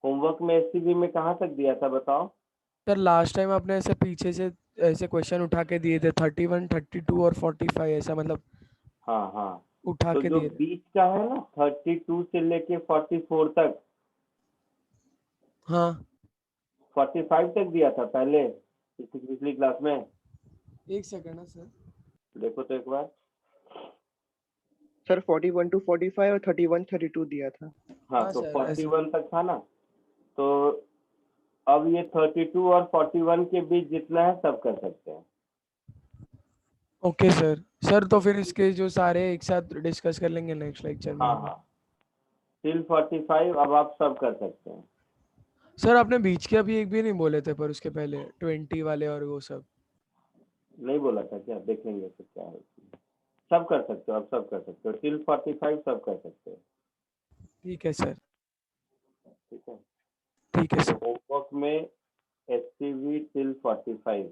S1: होमवर्क में एससीबी में कहाँ तक दिया था बताओ?
S4: सर लास्ट टाइम आपने ऐसे पीछे से ऐसे क्वेश्चन उठा के दिए थे 31, 32 और 45 ऐसा, मतलब
S1: हाँ हाँ,
S4: उठा
S1: तो
S4: के
S1: जो
S4: दिए थे।
S1: बीच का है ना 32 से लेके 44 तक,
S4: हाँ
S1: 45 तक दिया था पहले पिछली क्लास में।
S4: एक सेकंड ना सर।
S1: देखो तो एक बार।
S7: सर 41 to 45 और 31 32 दिया था।
S1: हाँ
S4: हाँ
S1: तो
S4: सर,
S1: 41 तक था ना, तो अब ये 32 और 41 के बीच जितना है सब कर सकते हैं।
S4: Okay sir. सर तो फिर इसके जो सारे एक साथ डिस्कस कर लेंगे नेक्स्ट लेक्चर में।
S1: हाँ हाँ, टिल 45 अब आप सब कर सकते हैं।
S4: सर आपने बीच के अभी एक भी नहीं बोले थे, पर उसके पहले 20 वाले और वो सब।
S1: नहीं बोला था क्या? देख लेंगे फिर क्या है उसमें। सब कर सकते हो, अब सब कर सकते हो, टिल 45 सब कर सकते हो।
S4: ठीक है सर।
S1: ठीक है,
S4: ठीक है
S1: तो
S4: सर।
S1: होमवर्क में एससीवी टिल 45